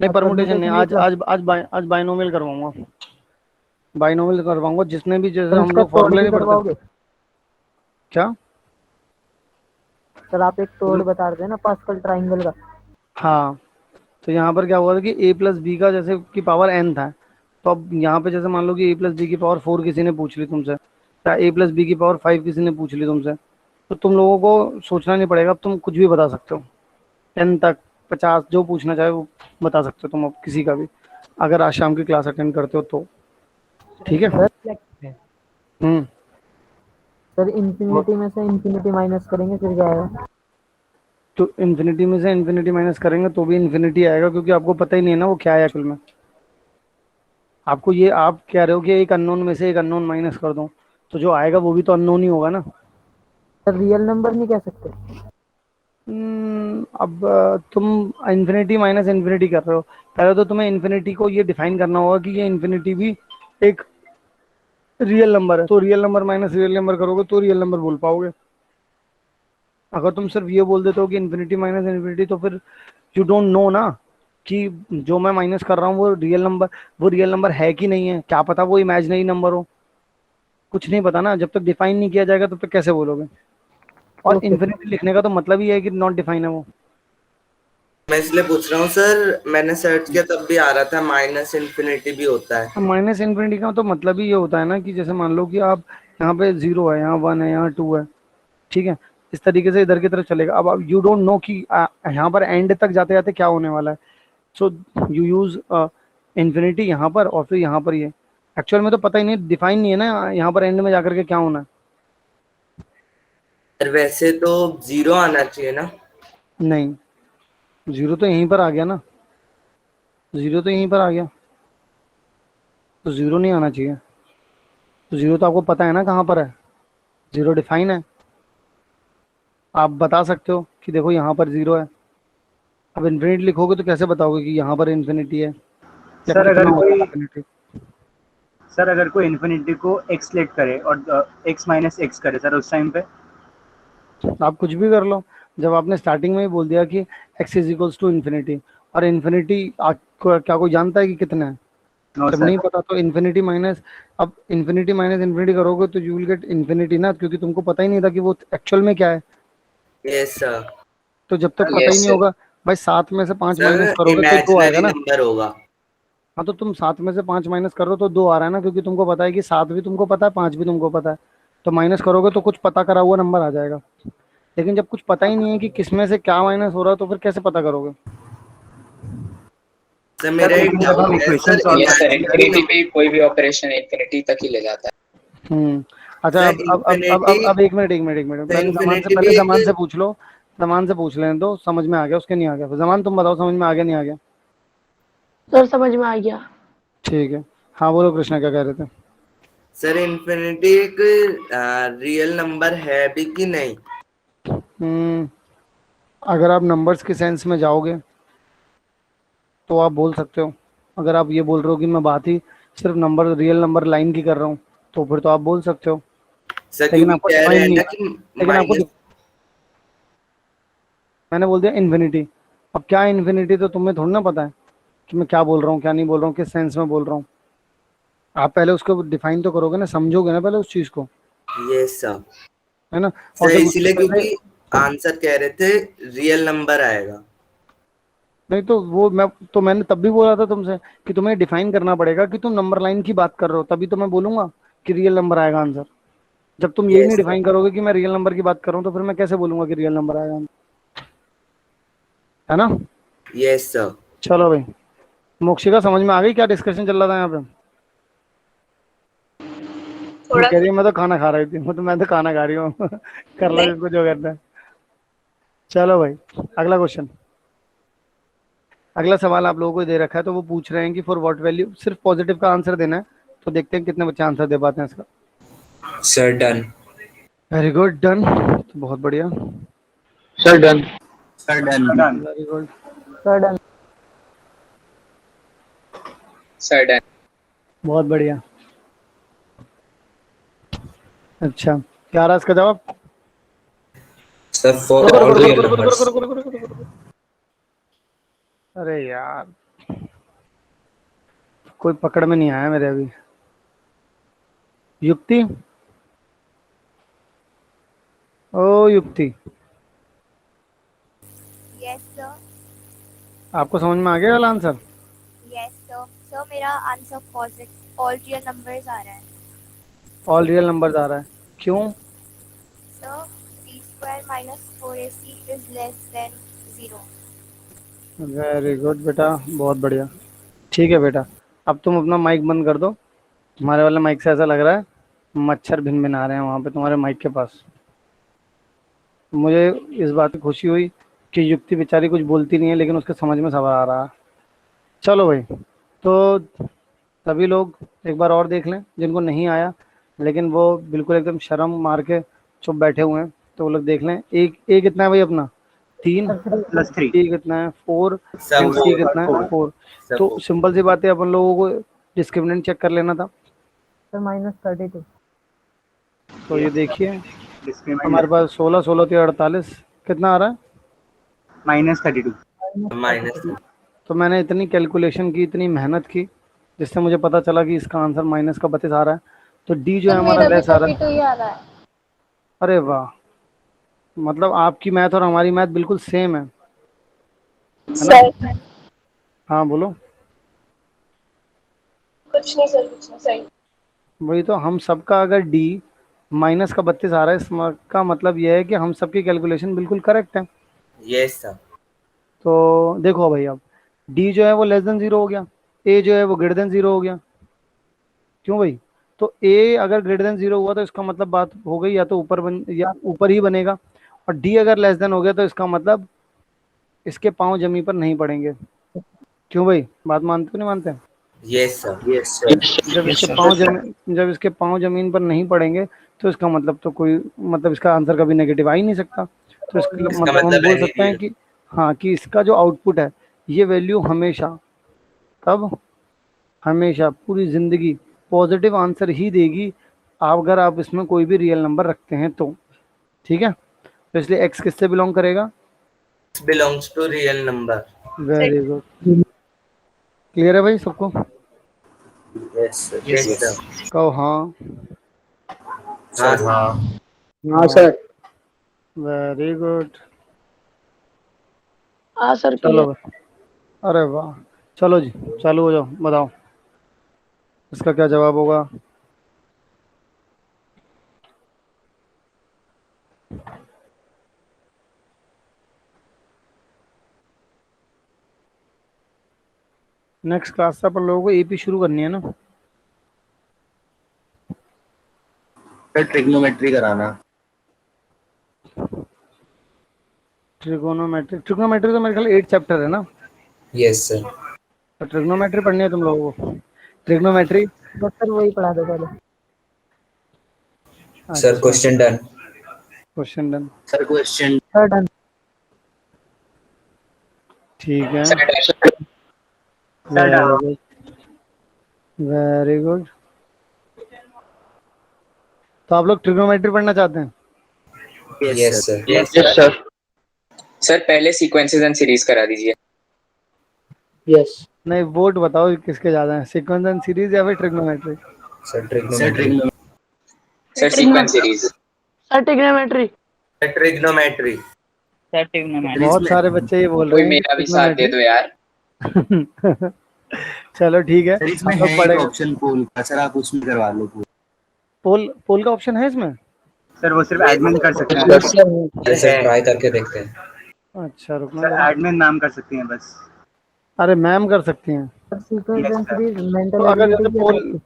नहीं परमुटेशन नहीं, आज बाइनोमियल करवाऊंगा, बाइनोमियल करवाऊंगा, जिसने भी, जैसे हम लोग फॉर्मूले नहीं पढ़ते। क्या सर आप एक तोड़ बता रहे थे ना पास्कल ट्राइंगल का? हाँ, तो यहाँ पर क्या हुआ था कि a+b का जैसे कि पावर n था, तो अब यहाँ पे जैसे मान लो कि a+b की पावर 4 किसी ने पूछ ली तुमसे, या a+b की पावर 5 किसी ने पूछ ली तुमसे, तो तुम लोगों को सोचना नहीं पड़ेगा, अब तुम कुछ भी बता सकते हो, 10 तक 50 जो पूछना चाहे वो बता सकते हो तुम, अब किसी का भी, अगर आज शाम की क्लास अटेंड करते हो तो। ठीक है। सर इंफिनिटी में से इंफिनिटी माइनस करेंगे फिर क्या आएगा? तो इन्फिनिटी में से इन्फिनिटी माइनस करेंगे तो भी इन्फिनिटी आएगा, क्योंकि आपको पता ही नहीं है ना वो क्या है असल में। आपको ये आप कह रहे हो कि एक अननोन में से एक अननोन माइनस कर दूं, तो जो आएगा वो भी तो अननोन ही होगा ना। सर रियल नंबर नहीं कह सकते? अब तुम इन्फिनिटी माइनस इन्फिनिटी कर रहे हो। पहले तो तुम्हें इन्फिनिटी को ये डिफाइन करना होगा कि ये इन्फिनिटी भी एक रियल नंबर है, तो real number minus real number करोगे तो रियल नंबर बोल पाओगे। अगर तुम सिर्फ ये बोल देते हो कि इन्फिनिटी माइनस इन्फिनिटी, तो फिर यू डोंट नो ना कि जो मैं माइनस कर रहा हूँ वो रियल नंबर है कि नहीं है। क्या पता वो इमेजिनरी नंबर हो, कुछ नहीं पता ना। जब तक डिफाइन नहीं किया जाएगा तब तक कैसे बोलोगे। और ओके। इन्फिनिटी लिखने का तो मतलब ही है कि नॉट डिफाइन है वो। मैं इसलिए पूछ रहा हूँ सर, मैंने सर्च किया तब भी आ रहा था माइनस इन्फिनिटी भी होता है। माइनस इन्फिनिटी का तो मतलब ही ये होता है ना कि जैसे मान लो कि आप यहाँ पे 0 है, यहाँ 1 है, यहाँ 2 है, ठीक है, इस तरीके से इधर की तरफ चलेगा। अब यू डोंट नो कि यहाँ पर एंड तक जाते जाते क्या होने वाला है। सो यू यूज इन्फिनिटी यहाँ पर और फिर यहाँ पर ये एक्चुअल में तो पता ही नहीं, डिफाइन नहीं है ना यहाँ पर एंड में जाकर के क्या होना है। सर वैसे तो 0 आना चाहिए ना। नहीं, 0 तो यहीं पर आ गया ना, 0 तो यहीं पर आ गया, तो 0 नहीं आना चाहिए। तो 0 तो आपको पता है ना कहाँ पर है, 0 डिफाइन है। आप बता सकते हो कि देखो यहाँ पर 0 है। अब इन्फिनिटी लिखोगे तो कैसे बताओगे कि यहाँ पर इन्फिनिटी है या सर कितना अगर होगा कोई इन्फिनिटी। सर अगर कोई इन्फिनिटी को एक्स लेट करे और एक्स माइनस एक्स करे सर, उस टाइम पे आप कुछ भी कर लो। जब आपने स्टार्टिंग में ही बोल दिया कि x is equals to infinity, और इन्फिनिटी आपको क्या कोई जानता है कि कितना है? नो जब सर। नहीं पता तो इन्फिनिटी माइनस, अब इन्फिनिटी माइनस इन्फिनिटी करोगे तो यू विल गेट इन्फिनिटी ना, क्योंकि तुमको पता ही नहीं था कि वो एक्चुअल में क्या है। Yes sir. तो जब तक पता ही यस नहीं होगा भाई, 7 में से 5 माइनस सर करोगे तो 2 आएगा इमेजिनरी ना। नंबर होगा। हाँ, तो तुम 7 में से 5 माइनस कर रहे हो तो 2 आ रहा है ना, क्योंकि तुमको पता है कि 7 भी तुमको पता है, 5 भी तुमको पता है। तो माइनस करोगे तो कुछ पता करा हुआ नंबर आ जाएगा। लेकिन जब कुछ पता ही नहीं है कि किसमें से क्या माइनस हो रहा है, तो फिर कैसे पता करोगे? सर मेरा एक लेकिन जब हम डाउट है equation sir, solve yes sir, imaginary infinity पे कोई भी ऑपरेशन इन्फिनिटी तक ही ले जाता है। अच्छा, सर इन्फिनिटी, अब एक मिनट पहले इन्फिनिटी भी पहले एक, जमान से पूछ लो। जमान से पूछ लेने दो, समझ में आ गया उसके नहीं आ गया। फिर जमान तुम बताओ, समझ में आ गया नहीं आ गया? सर समझ में आ गया। ठीक है, हाँ बोलो कृष्णा क्या कह रहे थे? सर इन्फिनिटी एक रियल नंबर है भी कि नहीं? हम्म, अगर आप नंबर्स के सेंस में जाओगे तो आप बोल सकते हो। अगर आप ये बोल रहे हो कि मैं बात ही सिर्फ नंबर रियल नंबर लाइन की कर रहा हूँ, तो फिर तो आप बोल सकते हो। सर लेकिन क्योंकि आपको कह रहे डिफाइन हैं नहीं, ना कि लेकिन आपको माइनस। मैंने बोल दिया इन्फिनिटी। अब क्या इन्फिनिटी तो तुम्हें थोड़ी ना पता है कि मैं क्या बोल रहा हूँ, क्या नहीं बोल रहा हूँ, किस सेंस में बोल रहा हूँ। आप पहले उसको डिफाइन तो करोगे ना, समझोगे ना पहले उस चीज को, यस सर। है ना। और सर जब उससे इसीलिए पहले, क्योंकि आंसर कह रहे थे रियल नंबर आएगा। नहीं तो वो मैंने तब भी बोला था तुमसे कि तुम्हें डिफाइन करना पड़ेगा कि तुम नंबर लाइन की बात कर रहे हो, तभी तो मैं बोलूंगा कि रियल नंबर आएगा आंसर। जब तुम यही नहीं यस सर। डिफाइन करोगे कि मैं रियल नंबर की बात कर रहा हूँ, तो फिर मैं कैसे बोलूंगा कि रियल नंबर आएगा आंसर, है ना। Yes sir. चलो भाई, मोक्षिका समझ में आ गई क्या डिस्कशन चल रहा था यहाँ पे? वो थोड़ा कह रही सा। है मैं तो खाना खा रही थी, मैं तो खाना खा रही हूँ कर लो नहीं, जिसको जो करना है। चलो भाई, अगला क्वेश्चन, अगला सवाल आप लोगों को दे रखा है। तो वो पूछ रहे हैं कि फॉर व्हाट वैल्यू, सिर्फ पॉजिटिव का आंसर देना है। तो देखते हैं कितने बच्चे आंसर दे पाते हैं इसका। Sir done. Very good, done. तो बहुत बढ़िया, sir done. Sir done. Done. Very good, sir done. Sir done. बहुत बढ़िया। अच्छा, क्या आ रहा है इसका जवाब? सर फॉर रुको ऑल रुको रुको रियल रुको रुको नंबर्स। रुको रुको रुको रुको रुको रुको। अरे यार, कोई पकड़ में नहीं आया मेरे अभी। युक्ति, ओ युक्ति, यस सर। आपको समझ में आ गया वाला आंसर? Yes sir. सर मेरा answer positive all real numbers आ रहा है। ऑल रियल नंबर आ रहा है, क्यों? Sir b square minus 4ac is less than 0। Very good बेटा, बहुत बढ़िया। ठीक है बेटा, अब तुम अपना माइक बंद कर दो। तुम्हारे वाले माइक से ऐसा लग रहा है मच्छर भिन भिन आ रहे हैं वहां पे तुम्हारे माइक के पास। मुझे इस बात की खुशी हुई कि युक्ति बेचारी कुछ बोलती नहीं है, लेकिन उसके समझ में सब आ रहा है। चलो भाई, तो सभी लोग एक बार और देख लें जिनको नहीं आया, लेकिन वो बिल्कुल एकदम शर्म मार के चुप बैठे हुए हैं, तो वो लोग देख लें। ए कितना है भाई अपना? 3। +3। सी कितना है? 4। सब एंड सी कितना है? 4। सब तो सिंपल सी बात है, अपन लोगों को डिस्क्रिमिनेंट चेक कर लेना था। सर -32। तो ये देखिए डिस्क्रिमिनेंट हमारे पास 16 16 3 48 कितना आ रहा है? -32। माइनस। तो मैंने इतनी कैलकुलेशन की, इतनी मेहनत की, जिससे मुझे पता चला कि इसका आंसर -32 आ रहा है। तो डी जो है हमारा लेस आ रहा है। ही आ रहा है। अरे वाह, मतलब आपकी मैथ और हमारी मैथ बिल्कुल सेम है ना? सर हाँ बोलो। कुछ नहीं सर, कुछ नहीं, सही। वही तो, हम सबका अगर डी -32 आ रहा है, इसका मतलब यह है कि हम सबकी कैलकुलेशन बिल्कुल करेक्ट है। Yes sir. तो देखो भाई, अब डी जो है वो <0 हो गया, ए जो है वो <0 हो गया। क्यों भाई? तो ए अगर <0 हुआ तो इसका मतलब बात हो गई, या तो ऊपर या ऊपर ही बनेगा। और डी अगर < हो गया तो इसका मतलब इसके पांव जमीन पर नहीं पड़ेंगे। क्यों भाई, बात मानते हो नहीं मानते? Yes sir. Yes sir. जब इसके पांव जमीन पर नहीं पड़ेंगे, तो इसका मतलब तो कोई, मतलब इसका आंसर कभी नेगेटिव आ ही नहीं सकता। तो इसका इसका मतलब हम मतलब बोल है सकते हैं कि हाँ, कि इसका जो आउटपुट है, ये वैल्यू हमेशा, तब हमेशा पूरी जिंदगी पॉजिटिव आंसर ही देगी, अगर आप इसमें कोई भी रियल नंबर रखते हैं तो। ठीक है, तो इसलिए एक्स किससे बिलोंग करेगा? Belongs to real number. Very good. Clear है भाई सबको? Yes sir. Yes yes sir. कहो हाँ। हाँ सर। हाँ हाँ सर। Very good. हाँ सर चलो क्लियर। भाई, अरे वाह, चलो जी, चालू हो जाओ, बताओ इसका क्या जवाब होगा। नेक्स्ट क्लास से अपन लोगों को एपी शुरू करनी है ना? सर ट्रिग्नोमेट्री कराना। ट्रिग्नोमेट्री तो मेरे ख्याल 8 चैप्टर है ना? Yes sir. तो ट्रिग्नोमेट्री पढ़नी है तुम लोगों को? ट्रिग्नोमेट्री। बस सर वही पढ़ा दो पहले। सर अच्छा, question done. Question done. Sir question. Sir done. ठीक है, sir very good, very good. तो आप लोग ट्रिग्नोमेट्री पढ़ना चाहते हैं? Yes sir. Yes sir. Sir पहले सीक्वेंसेस एंड सीरीज करा दीजिए। यस। नहीं, वोट बताओ किसके ज्यादा है, सीक्वेंस एंड सीरीज या फिर trigonometry? Sir sir trigonometry. Sir sequence series. Sir trigonometry. Trigonometry. Sir trigonometry. बहुत सारे बच्चे ये बोल कोई रहे हैं मेरा कि भी साथ दे दो यार। ट्रिग्नोमेट्री। चलो ठीक है, सर इसमें हम है लोग एक पढ़ेंगे। ऑप्शन पोल का, सर आप उसमें करवा लो पूरा। पोल पोल का ऑप्शन है इसमें? सर वो सिर्फ एडमिन कर सकते हैं। Yes sir. Yes sir, try करके देखते हैं। अच्छा, रुकना सर जरा। एडमिन नाम कर सकती हैं बस। अरे मैम कर सकती हैं। Sir sequence yes and sir. Series तो मेंटल अगर जैसे एबिलिटी पोल क्या?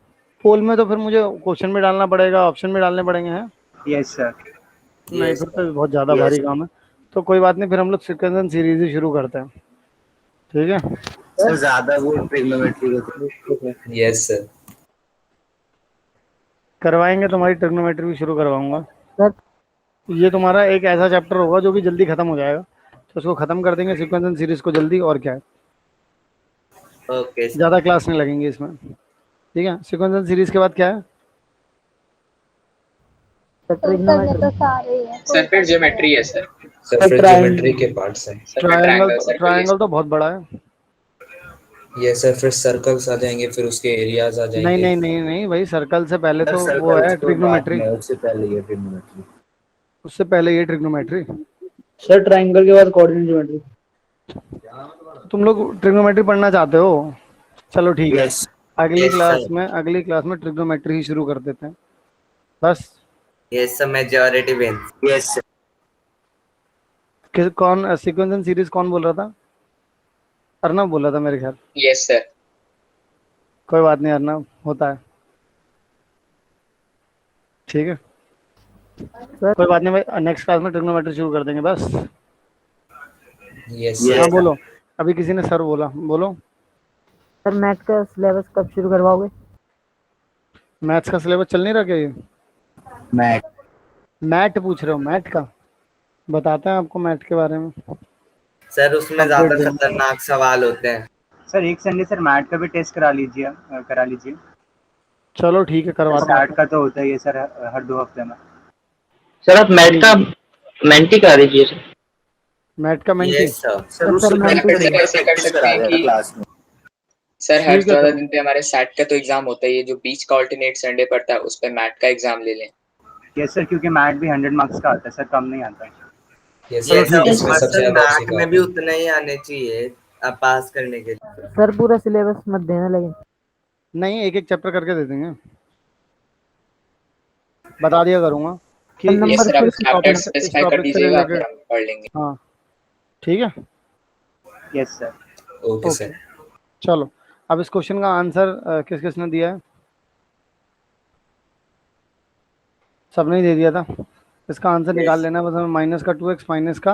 पोल में तो फिर मुझे क्वेश्चन भी डालना पड़ेगा, ऑप्शन भी डालने पड़ेंगे हैं? Yes sir. नहीं, यस फिर तो बहुत ज़्यादा भारी काम है। तो कोई बात नहीं, फिर हम लोग सीक्वेंस एंड सीरीज ही शुरू करते हैं। ठीक है, सर ज्यादा वो ट्रिग्नोमेट्री को। Yes sir. करवाएंगे, तुम्हारी ट्रिग्नोमेट्री भी शुरू करवाऊंगा। सर ये तुम्हारा एक ऐसा चैप्टर होगा जो कि जल्दी खत्म हो जाएगा, तो उसको खत्म कर देंगे सीक्वेंस एंड सीरीज को जल्दी, और क्या है, ओके सर। ज़्यादा क्लास नहीं लगेंगी इसमें। ठीक है, सीक्वेंस एंड सीरीज के बाद क्या है? Sir trigonometry. सारे ही हैं। सर फिर ज्योमेट्री है सर। सर फिर ज्योमेट्री के पार्ट्स हैं। सर फिर ट्रायंगल सर। ट्रायंगल तो बहुत बड़ा है। यस सर, फिर सर्कल्स आ जाएंगे, फिर उसके एरियाज आ नहीं जाएंगे। नहीं नहीं नहीं भाई, सर्कल से पहले सर तो वो सर्कल है तो बाद ट्रिग्नोमेट्री, में, उससे पहले ये ट्रिग्नोमेट्री। उससे पहले ये ट्रिग्नोमेट्री। सर ट्रायंगल के बाद कोऑर्डिनेट ज्योमेट्री। तुम लोग ट्रिग्नोमेट्री पढ़ना चाहते हो? चलो ठीक है, यस। अगली Yes, क्लास sir. में अगली क्लास में ट्रिग्नोमेट्री ही शुरू कर देते हैं बस। Yes sir, majority wins. Yes sir. कौन सीक्वेंस एंड सीरीज कौन बोल रहा था? अर्नब बोल रहा था मेरे ख्याल। Yes sir. कोई बात नहीं अर्नब, होता है, ठीक है, कोई बात नहीं भाई, नेक्स्ट क्लास में ट्रिग्नोमेट्री शुरू कर देंगे बस। यस Yes, हाँ sir. बोलो, अभी किसी ने सर बोला, बोलो। सर मैथ का सिलेबस कब शुरू करवाओगे? मैथ्स का सिलेबस चल नहीं रहा क्या ये? मैट मैट पूछ रहे हो? मैट का बताते हैं आपको मैट के बारे में। सर उसमें अपडेट ज्यादा देंगे। खतरनाक सवाल होते हैं। सर एक संडे सर मैट का भी टेस्ट करा लीजिए। चलो ठीक है, करवाता स्टार्ट हूँ। का तो होता ही है सर हर 2 हफ्ते में। सर आप मैथ का मेंटी करा दीजिए सर। मैट का मेंटी? Yes sir. सर तो उससे सर या मेंटी फिर करिए। सर ऐसे कर प्रैक्टिस सकते करा हैं देना कि क्लास में। सर हर ठीक है 14 तो दिन पे हमारे सैट का तो एग्जाम होता ही है, जो बीच का ऑल्टरनेट संडे पड़ता है उस पे मैट का एग्जाम ले लें। यस सर, क्योंकि मैट भी 100 मार्क्स का आता है सर, कम नहीं आता है। यस चलो ये सर, ठीक है। सब इसमें और सबसे सर ज्यादा अच्छी मैथ में बात भी है। उतना ही आने चाहिए अब पास करने के लिए। सर पूरा सिलेबस मत देना लेकिन। नहीं, एक एक चैप्टर करके दे देंगे, बता दिया करूंगा कि सर यस नंबर सर, आप फिर चैप्टर इस स्पेसिफाई कर टॉपिक से दीजिएगा फिर रिलेटेड। हम पढ़ लेंगे। हाँ ठीक है। Yes sir. Okay okay sir. चलो, अब इस क्वेश्चन का आंसर किस किसने दिया है? सबने ही दे दिया था। इसका आंसर निकाल यस लेना बस हमें। माइनस का 2x माइनस का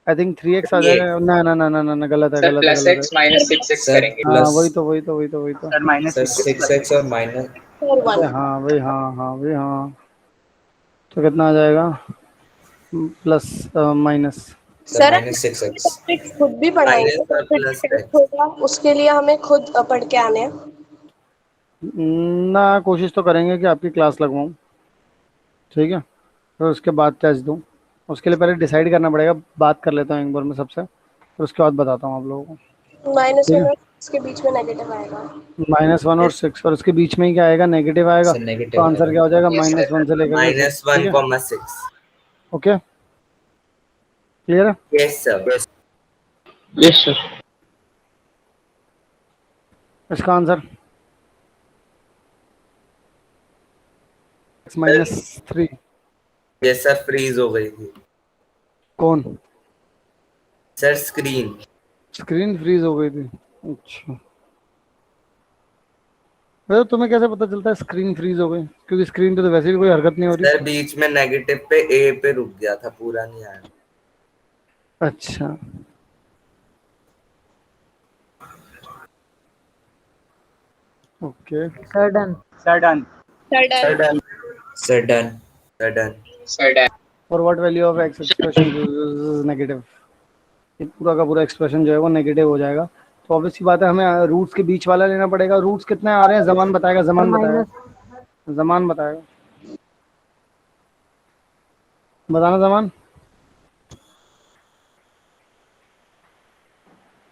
I think 3x uh 3x। जाएगा। ना ना ना ना ना ना, गलत है सर गलत है प्लस गलत है। एक्स माइनस 6x सर करेंगे। हाँ प्लस वही तो। Sir minus sir 6 six x और माइनस और अबे 1। हाँ भाई, हाँ भाई हाँ। तो कितना आ जाएगा? Plus minus. Sir sir minus 6x। Topic खुद भी पढ़ाएंगे माइनस तो और फिर प्लस टेस्ट एक्स। होगा, उसके लिए हमें खुद पढ़ के आने हैं। ना, कोशिश तो करेंगे कि आपकी क्लास लगवाऊँ, ठीक है, फिर उसके बाद टेस्ट दूँ। उसके लिए पहले डिसाइड करना पड़ेगा, बात कर लेता हूँ एक बार मैं सबसे, फिर उसके बाद बताता हूँ आप लोगों को। माइनस ठीक वन है। और इसके बीच में नेगेटिव आएगा। -1 और 6, और उसके बीच में ही क्या आएगा? नेगेटिव आएगा। सर तो नेगेटिव आंसर आएगा। क्या हो जाएगा? Yes sir. -1 से लेकर के 6। ठीक है। -1,6। ओके, क्लियर है? Yes sir. Yes sir. इसका आंसर सर -3। ये सर फ्रीज हो गई थी कौन? Sir, screen. स्क्रीन फ्रीज हो गई थी? अच्छा, वैसे तुम्हें कैसे पता चलता है स्क्रीन फ्रीज हो गई? क्योंकि स्क्रीन पे तो वैसे भी कोई हरकत नहीं हो रही। सर बीच में नेगेटिव पे ए पे रुक गया था, पूरा नहीं आया। अच्छा, okay. Sir done. Sir done. Sir done. Sir done. Sir done. Sir dam. For what value of ex expression negative? ये पूरा का पूरा एक्सप्रेशन जो है वो नेगेटिव हो जाएगा। तो ऑब्वियस सी बात है, हमें रूट्स के बीच वाला लेना पड़ेगा। रूट्स कितने आ रहे हैं? जमान बताएगा, सर जमान बताएगा, माइनस। जमान बताएगा। बताना जमान।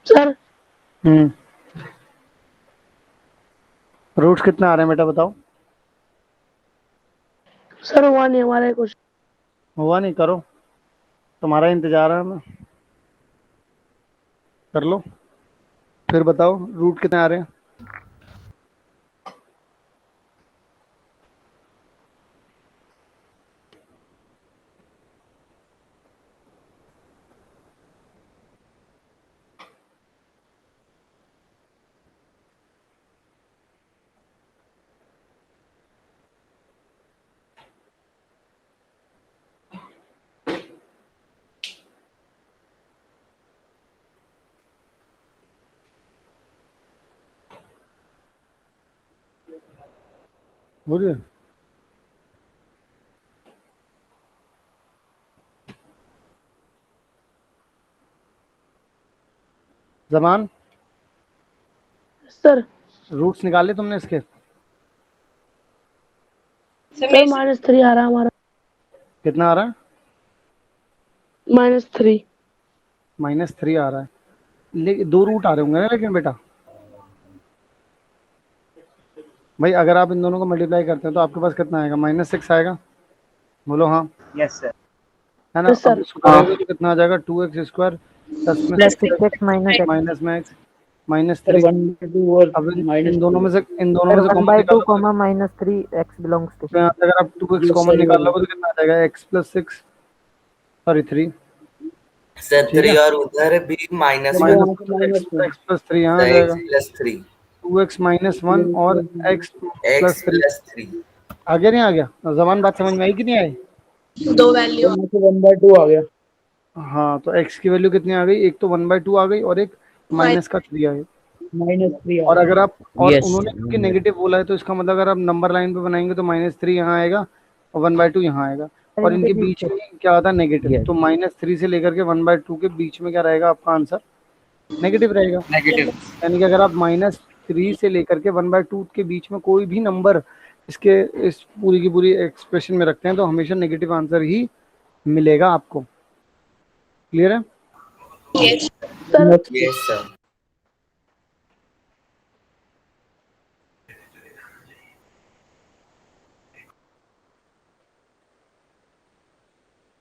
सर रूट्स कितने आ रहे हैं बेटा, बताओ। सर हुआ नहीं हमारा क्वेश्चन। हुआ नहीं? करो, तुम्हारा इंतजार है हमें, कर लो, फिर बताओ रूट कितने आ रहे हैं। बोलिए। जमान, सर रूट्स निकाले तुमने इसके? सर सर -3 आ रहा है हमारा। कितना आ रहा है? -3। -3 आ रहा है। लेकिन दो रूट आ रहे होंगे ना लेकिन बेटा। भाई अगर आप इन दोनों को मल्टीप्लाई करते हैं तो आपके पास कितना आएगा? -6 आएगा। बोलो हाँ। Yes sir. है ना? यस अब सर। इसको करोगे तो कितना आ जाएगा? 2x² प्लस में plus 6 6x minus x. Minus में x -3। अब इन दोनों सर में से कॉमन 1/2 निकालो तो -3 x बिलोंग्स टू। यहाँ से अगर आप 2x कॉमन निकाल लोगे तो कितना आ जाएगा? x+6, sorry 3। सर ठीक 3 है, और उधर भी माइनस वन। -x+3 यहाँ आ जाएगा। x+3। 2x -1 और x+3 x+3। आ गया? नहीं आ गया? जबान बात समझ में आई कि नहीं आई? दो वैल्यू। हाँ, तो x की वैल्यू कितनी आ गई? एक तो 1/2 आ गई और एक माइनस। -3 आ गई। -3 और अगर आप और Yes. उन्होंने क्योंकि नेगेटिव बोला है तो इसका मतलब अगर आप नंबर लाइन पे बनाएंगे तो -3 यहाँ आएगा और 1/2 यहाँ आएगा और इनके बीच में क्या होता है नेगेटिव। Yes. तो -3 से लेकर के 1/2 के बीच में क्या रहेगा आपका आंसर? नेगेटिव रहेगा। नेगेटिव। यानी कि अगर आप -3 से लेकर के 1/2 के बीच में कोई भी नंबर इसके इस पूरी की पूरी एक्सप्रेशन में रखते हैं तो हमेशा नेगेटिव आंसर ही मिलेगा आपको। क्लियर है? Yes yes sir.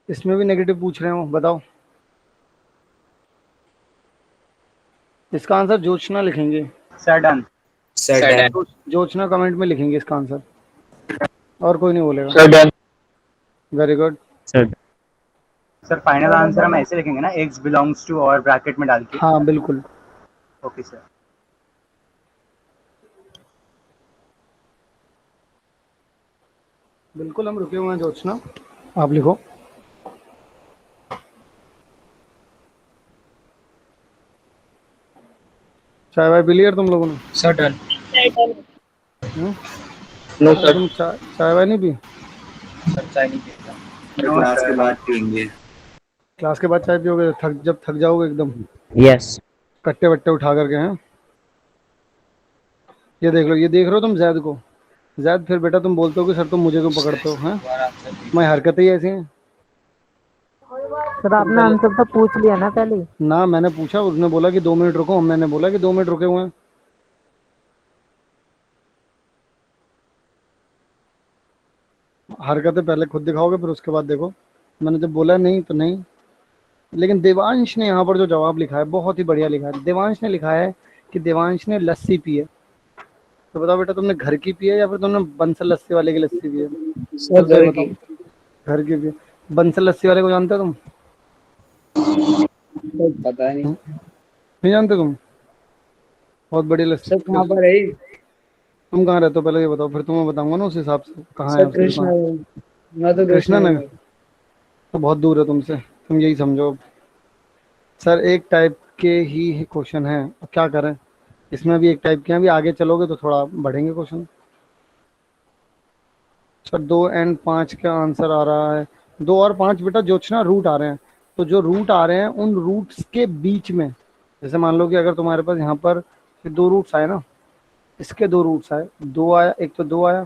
इसमें भी नेगेटिव पूछ रहे हो, बताओ। इसका आंसर जोशना लिखेंगे। Sir done. जोशना कमेंट में लिखेंगे इसका आंसर, और कोई नहीं बोलेगा। Sir done. Very good. Sir final answer हम ऐसे लिखेंगे ना, x बिलोंग्स टू और ब्रैकेट में डाल के। हाँ बिल्कुल। Okay sir. बिल्कुल हम रुके हुए हैं जोशना, आप लिखो। चाय वाय पी लिया तुम लोगों ने? Sir done. No sir. तुम चाय वाय नहीं पी? सर चाय नहीं पीता। क्लास के बाद पियेंगे। क्लास के बाद चाय पियोगे जब थक जाओगे एकदम? Yes. कट्टे वट्टे उठा करके हैं। ये देख लो, ये देख रहे हो तुम जैद को? जैद फिर बेटा तुम बोलते हो कि सर तुम मुझे क्यों पकड़ते हो? हैं मैं हरकतें ही ऐसी हैं। सर आपने आंसर तो पूछ लिया ना पहले? ना मैंने पूछा, उसने बोला कि 2 मिनट रुको, मैंने बोला कि 2 मिनट रुके हुए हैं। हरकतें पहले खुद दिखाओगे फिर उसके बाद देखो। मैंने जब बोला नहीं तो नहीं। लेकिन देवांश ने यहाँ पर जो जवाब लिखा है बहुत ही बढ़िया लिखा है। देवांश ने लिखा है कि देवांश ने लस्सी पी है। तो बताओ बेटा तुमने घर की पी है या फिर तुमने बंसल लस्सी वाले की लस्सी पी है? सर घर की। घर की पी है। बंसल लस्सी वाले को जानते हो तुम? पता नहीं। नहीं जानते तुम? बहुत बड़ी लस्सी। सर कहाँ पर है? तुम कहाँ रहते हो पहले ये बताओ, फिर तुम्हें बताऊंगा ना उस हिसाब से कहाँ है सर उसकी कृष्णा। दुकान। मैं तो कृष्णा नगर तो बहुत दूर है तुमसे, तुम यही समझो। सर एक टाइप के ही क्वेश्चन है, अब क्या करें? इसमें भी एक टाइप के हैं, अभी आगे चलोगे तो थोड़ा बढ़ेंगे क्वेश्चन। सर 2 और 5 का आंसर आ रहा है। 2 और 5 बेटा जोशना रूट आ रहे हैं, तो जो रूट आ रहे हैं उन रूट्स के बीच में, जैसे मान लो कि अगर तुम्हारे पास यहाँ पर 2 रूट्स आए ना, इसके 2 रूट्स आए, 2 आया, एक तो 2 आया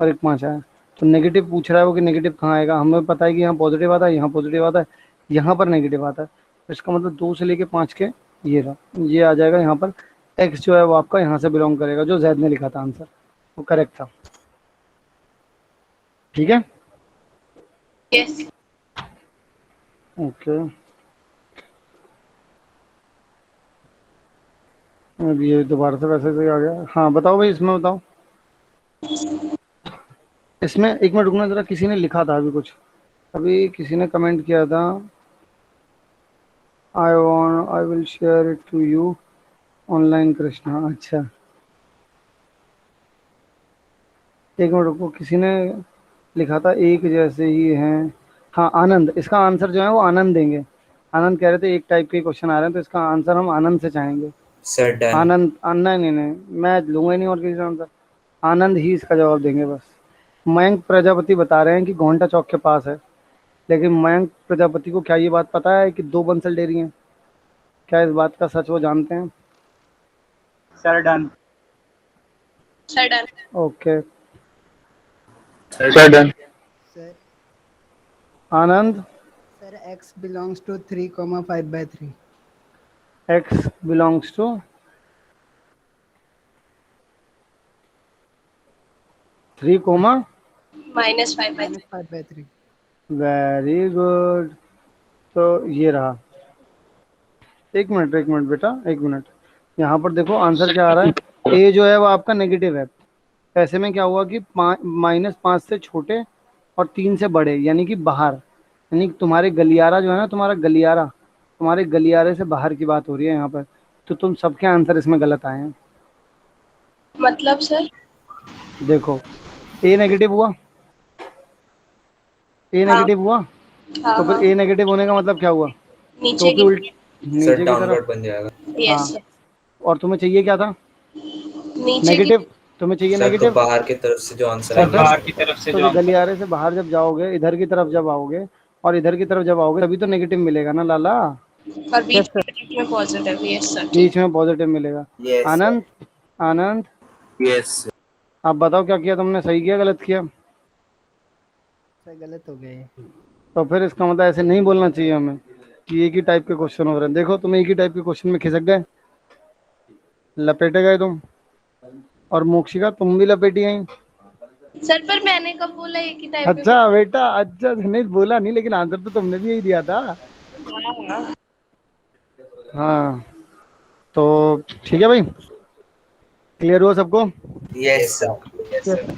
और एक 5 आया, तो नेगेटिव पूछ रहा है वो कि नेगेटिव कहाँ आएगा। हमें पता है कि यहाँ पॉजिटिव आता है, यहाँ पॉजिटिव आता है, यहाँ पर नेगेटिव आता है, तो इसका मतलब 2 से लेके 5 के ये रहा, ये आ जाएगा यहाँ पर। एक्स जो है वो आपका यहाँ से बिलोंग करेगा, जो जैद ने लिखा था आंसर वो करेक्ट था। ठीक है? Yes okay. अब ये दोबारा से वैसे से आ गया। हाँ बताओ भाई, इसमें बताओ। इसमें एक मिनट रुकना जरा, किसी ने लिखा था अभी कुछ, अभी किसी ने कमेंट किया था, I will share it to you online Krishna. अच्छा एक मिनट रुको, किसी ने लिखा था एक जैसे ही हैं। हाँ आनंद, इसका आंसर जो है वो आनंद देंगे। आनंद कह रहे थे एक टाइप के क्वेश्चन आ रहे हैं तो इसका आंसर हम आनंद से चाहेंगे। Sir done. आनंद नहीं, मैं लूंगा ही नहीं और किसी का आंसर, आनंद ही इसका जवाब देंगे बस। मयंक प्रजापति बता रहे हैं कि घोंटा चौक के पास है, लेकिन मयंक प्रजापति को क्या ये बात पता है कि 2 बंसल डेयरी हैं? क्या इस बात का सच वो जानते हैं? Sir done. Sir done. Okay sir done. Sir Anand. Sir x belongs to 3,5/3. x belongs to 3, -5/3। Very good. तो ये रहा। एक मिनट बेटा, एक मिनट। यहाँ पर देखो आंसर क्या आ रहा है। ए जो है वो आपका नेगेटिव है। ऐसे में क्या हुआ कि -5 से छोटे और 3 से बड़े, यानी कि बाहर, यानी कि तुम्हारे गलियारा जो है ना, तुम्हारा गलियारा, तुम्हारे गलियारे से बाहर की बात हो रही है यहाँ पर। तो तुम सबके आंसर इसमें गलत आए हैं। मतलब सर देखो ए नेगेटिव हुआ, ए नेगेटिव हुआ, तो फिर ए नेगेटिव होने का मतलब क्या हुआ? नीचे टोपी की उल्टी नीचे की तरफ डाउनवर्ड बन जाएगा। यस। और तुम्हें चाहिए क्या था? नीचे की नेगेटिव। तुम्हें चाहिए सर तो नेगेटिव। बाहर की तरफ से जो आंसर सर आएंगे बाहर की तरफ से तो जो ये आंसर गलियारे से बाहर जब जाओगे, इधर की तरफ जब आओगे और इधर की तरफ जब आओगे, तभी तो नेगेटिव मिलेगा ना लाला। और बीच में पॉजिटिव। Yes sir. बीच में पॉजिटिव मिलेगा। यस आनंद, आनंद यस आप बताओ क्या किया तुमने, सही किया गलत किया? सर गलत हो गए। तो फिर इसका मतलब ऐसे नहीं बोलना चाहिए हमें कि एक ही टाइप के क्वेश्चन हो रहे हैं। देखो तुम एक ही टाइप के क्वेश्चन में खिसक गए, लपेटे गए तुम, और मोक्षिका तुम भी लपेटी गई। सर पर मैंने कब बोला एक ही टाइप अच्छा बेटा, अच्छा नहीं बोला नहीं, लेकिन आंसर तो तुमने भी यही दिया था। हाँ। हाँ तो ठीक है भाई, क्लियर हुआ सबको? Yes sir.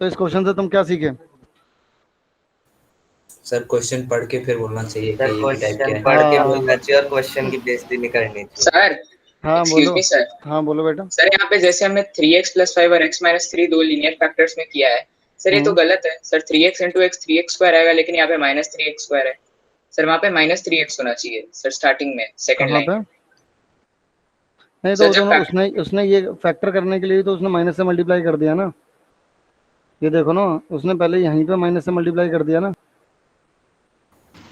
तो इस क्वेश्चन से तुम क्या सीखे? सर क्वेश्चन पढ़ के फिर बोलना चाहिए कि सर ये टाइप क्या क्वेश्चन है। पढ़ के हाँ। बोलना चाहिए और क्वेश्चन की बेइज्जती नहीं करनी चाहिए। सर हाँ एक्सक्यूज बोलो। मी सर। हाँ बोलो बेटा। सर यहाँ पे जैसे हमने 3x + 5 और x - 3 दो लीनियर फैक्टर्स में किया है, सर ये तो गलत है। सर 3x × x 3x² आएगा, लेकिन यहाँ पे -3x² है। सर वहाँ पे -3x होना चाहिए सर, स्टार्टिंग में सेकंड कहाँ लाइन। पे? नहीं सर तो जब दोनों उसने उसने ये फैक्टर करने के लिए तो उसने माइनस से मल्टीप्लाई कर दिया ना। ये देखो ना, उसने पहले यहीं पे माइनस से मल्टीप्लाई कर दिया ना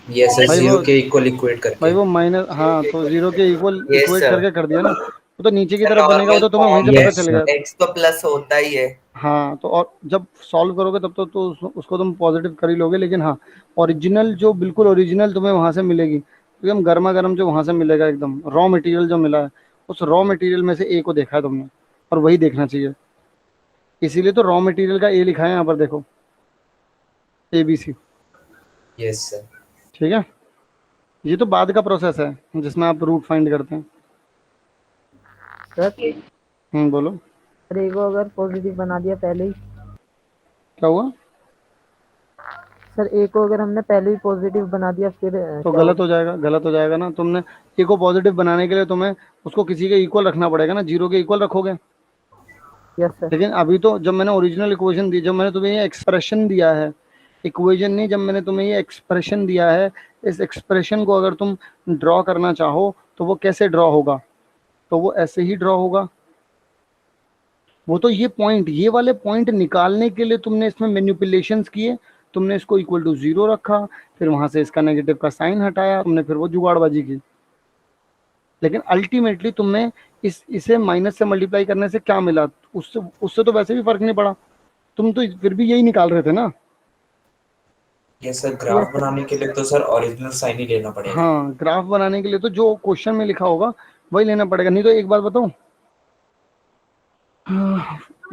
ये सर भाई। जीरो वो के इक्वल इक्वेट करके। भाई वो माइनस, हाँ तो जीरो के इक्वल Yes, इक्वेट sir. करके कर दिया ना। वो तो नीचे की तरफ बनेगा, वो नॉर्मल तो तुम्हें वहीं से फॉर्म पता Yes, चल sir. गया। x तो प्लस होता ही है। हाँ तो और जब सॉल्व करोगे तब तो उसको तुम पॉजिटिव कर ही लोगे, लेकिन हाँ ओरिजिनल जो बिल्कुल ओरिजिनल तुम्हें वहां से मिलेगी, एकदम गर्मा गर्म जो वहां से मिलेगा, एकदम रॉ मटेरियल जो मिला है, उस रॉ मटेरियल में से ए को देखा है तुमने, और वही देखना चाहिए। इसीलिए तो रॉ मटेरियल का ए लिखा है यहाँ पर, देखो ABC। Yes, sir. ठीक है, ये तो बाद का प्रोसेस है जिसमें आप रूट फाइंड करते हैं। सर बोलो। सर एक को अगर पॉजिटिव बना दिया पहले ही, क्या हुआ? सर एक को अगर हमने पहले ही पॉजिटिव बना दिया फिर तो क्या गलत हो जाएगा, गलत हो जाएगा ना। तुमने ए को पॉजिटिव बनाने के लिए तुम्हें उसको किसी के इक्वल रखना पड़ेगा ना, जीरो के इक्वल रखोगे। Yes sir. लेकिन अभी तो जब मैंने ओरिजिनल इक्वेशन दी, जब मैंने तुम्हें ये एक्सप्रेशन दिया है, इक्वेशन नहीं, जब मैंने तुम्हें ये एक्सप्रेशन दिया है, इस एक्सप्रेशन को अगर तुम ड्रॉ करना चाहो तो वो कैसे ड्रॉ होगा? तो वो ऐसे ही ड्रॉ होगा। वो तो ये पॉइंट, ये वाले पॉइंट निकालने के लिए तुमने इसमें मैनिपुलेशंस किए, तुमने इसको इक्वल टू 0 रखा, फिर वहां से इसका नेगेटिव का साइन हटाया तुमने, फिर वो जुगाड़बाजी की। लेकिन अल्टीमेटली तुमने इसे माइनस से मल्टीप्लाई करने से क्या मिला? उससे उससे तो वैसे भी फर्क नहीं पड़ा, तुम तो फिर भी यही निकाल रहे थे ना। ये सर ग्राफ बनाने के लिए तो सर ओरिजिनल साइन ही लेना पड़ेगा। हाँ ग्राफ बनाने के लिए तो जो क्वेश्चन में लिखा होगा वही लेना पड़ेगा। नहीं तो एक बात बताऊं,